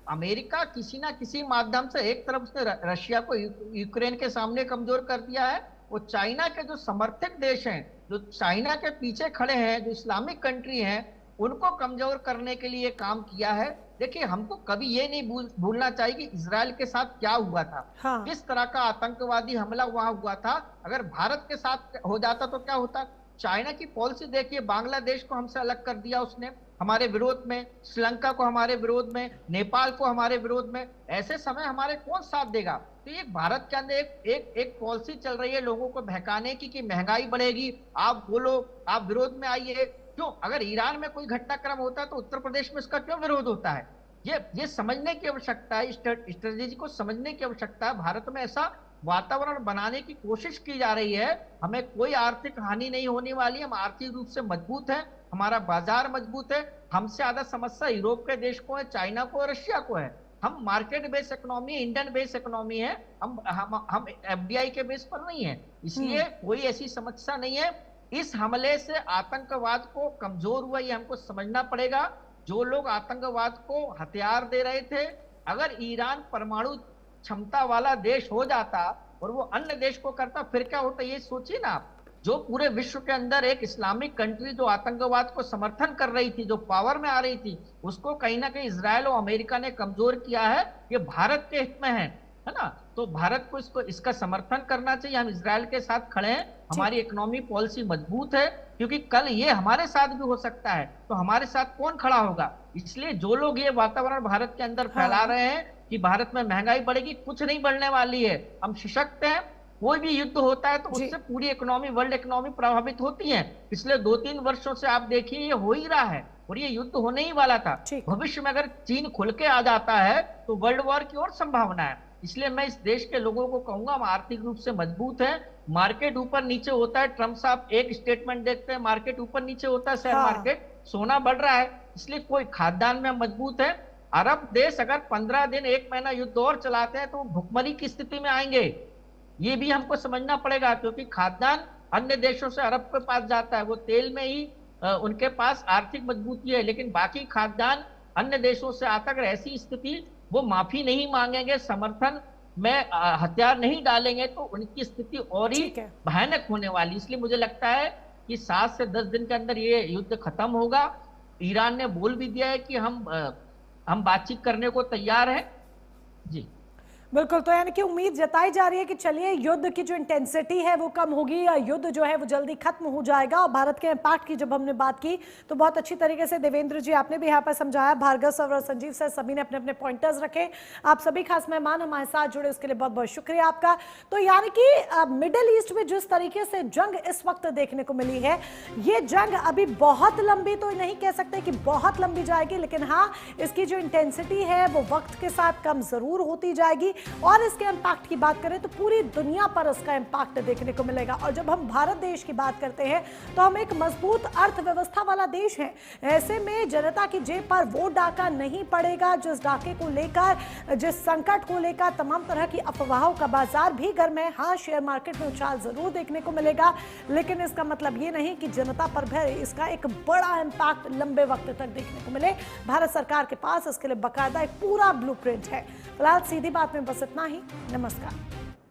अमेरिका किसी ना किसी माध्यम से, एक तरफ से रशिया को यूक्रेन के सामने कमजोर कर दिया है, वो चाइना के जो समर्थक देश हैं, जो चाइना के पीछे खड़े हैं, जो इस्लामिक कंट्री हैं, उनको कमजोर करने के लिए काम किया है। देखिए, हमको कभी ये नहीं भूलना चाहिए कि इजराइल के साथ क्या हुआ था, किस तरह का आतंकवादी हमला वहां हुआ था। अगर भारत के साथ हो जाता तो क्या होता। चाइना की पॉलिसी देखिए, बांग्लादेश को हमसे अलग कर दिया उसने हमारे विरोध में, श्रीलंका को हमारे विरोध में, नेपाल को हमारे विरोध में। ऐसे समय हमारे कौन साथ देगा? तो ये भारत के अंदर एक पॉलिसी चल रही है लोगों को बहकाने की कि महंगाई बढ़ेगी, आप बोलो, आप विरोध में आइए। क्यों? अगर ईरान में कोई घटनाक्रम होता है तो उत्तर प्रदेश में इसका क्यों विरोध होता है? ये समझने की आवश्यकता है, स्ट्रेटेजी को समझने की आवश्यकता है। भारत में ऐसा वातावरण बनाने की कोशिश की जा रही है, हमें कोई आर्थिक हानि नहीं होने वाली, हम आर्थिक रूप से मजबूत हैं, हमारा बाजार मजबूत है। हमसे ज्यादा समस्या यूरोप के देश को है, चाइना को, रशिया को है। हम market based economy, Indian based economy है, हम एफडीआई के बेस पर नहीं है, इसलिए कोई ऐसी समस्या नहीं है। इस हमले से आतंकवाद को कमजोर हुआ, ये हमको समझना पड़ेगा। जो लोग आतंकवाद को हथियार दे रहे थे, अगर ईरान परमाणु क्षमता वाला देश हो जाता और वो अन्य देश को करता, फिर क्या होता? ये सोचिए ना आप। जो पूरे विश्व के अंदर एक इस्लामिक कंट्री जो आतंकवाद को समर्थन कर रही थी, जो पावर में आ रही थी, उसको कहीं ना कहीं इजराइल और अमेरिका ने कमजोर किया है। ये भारत के हित में है ना। तो भारत को इसका समर्थन करना चाहिए। हम इजराइल के साथ खड़े हैं, हमारी इकोनॉमी पॉलिसी मजबूत है, क्योंकि कल ये हमारे साथ भी हो सकता है, तो हमारे साथ कौन खड़ा होगा? इसलिए जो लोग ये वातावरण भारत के अंदर फैला रहे हैं कि भारत में महंगाई बढ़ेगी, कुछ नहीं बढ़ने वाली है। हम सशक्त हैं, कोई भी युद्ध होता है तो उससे पूरी इकोनॉमी, वर्ल्ड इकोनॉमी प्रभावित होती है। पिछले 2-3 वर्षों से आप देखिए ये हो ही रहा है और ये युद्ध होने ही वाला था। भविष्य में अगर चीन खुल के आ जाता है तो वर्ल्ड वॉर की और संभावना है। इसलिए मैं इस देश के लोगों को कहूंगा, हम आर्थिक रूप से मजबूत हैं। मार्केट ऊपर नीचे होता है, ट्रम्प साहब एक स्टेटमेंट देखते हैं, मार्केट ऊपर नीचे होता है, शेयर मार्केट, सोना बढ़ रहा है, इसलिए कोई खाद्यान्न में मजबूत है। अरब देश अगर 15 दिन 1 महीना युद्ध और चलाते हैं तो भुखमरी की स्थिति में आएंगे। ये भी हमको समझना पड़ेगा, क्योंकि खाद्यान्न अन्य देशों से अरब के पास जाता है, वो तेल में ही उनके पास आर्थिक मजबूती है, लेकिन बाकी खाद्यान्न अन्य देशों से आता। अगर ऐसी स्थिति वो माफी नहीं मांगेंगे, समर्थन में हथियार नहीं डालेंगे, तो उनकी स्थिति और ही भयानक होने वाली। इसलिए मुझे लगता है कि 7 से 10 दिन के अंदर ये युद्ध खत्म होगा। ईरान ने बोल भी दिया है कि हम बातचीत करने को तैयार हैं। जी बिल्कुल, तो यानी कि उम्मीद जताई जा रही है कि चलिए युद्ध की जो इंटेंसिटी है वो कम होगी, या युद्ध जो है वो जल्दी खत्म हो जाएगा। और भारत के इम्पैक्ट की जब हमने बात की तो बहुत अच्छी तरीके से देवेंद्र जी आपने भी यहाँ पर समझाया, भार्गव सर और संजीव सर सभी ने अपने अपने पॉइंटर्स रखे। आप सभी खास मेहमान हमारे साथ जुड़े, उसके लिए बहुत बहुत शुक्रिया आपका। तो यानी कि मिडिल ईस्ट में जिस तरीके से जंग इस वक्त देखने को मिली है, ये जंग अभी बहुत लंबी तो नहीं कह सकते कि बहुत लंबी जाएगी, लेकिन हाँ इसकी जो इंटेंसिटी है वो वक्त के साथ कम जरूर होती जाएगी। और इसके इंपैक्ट की बात करें तो पूरी दुनिया पर इसका इंपैक्ट देखने को मिलेगा। और जब हम भारत देश की बात करते हैं तो हम एक मजबूत अर्थव्यवस्था वाला देश है। ऐसे में जनता की जेब पर वो डाका नहीं पड़ेगा जिस डाके को लेकर, जिस संकट को लेकर तमाम तरह की अफवाहों का बाजार भी गर्म है। हाँ, शेयर मार्केट में उछाल जरूर देखने को मिलेगा, लेकिन इसका मतलब ये नहीं कि जनता पर भी इसका एक बड़ा इंपैक्ट लंबे वक्त तक देखने को मिले। भारत सरकार के पास इसके लिए बाकायदा एक पूरा ब्लूप्रिंट है। फिलहाल सीधी बात में बस इतना ही। नमस्कार।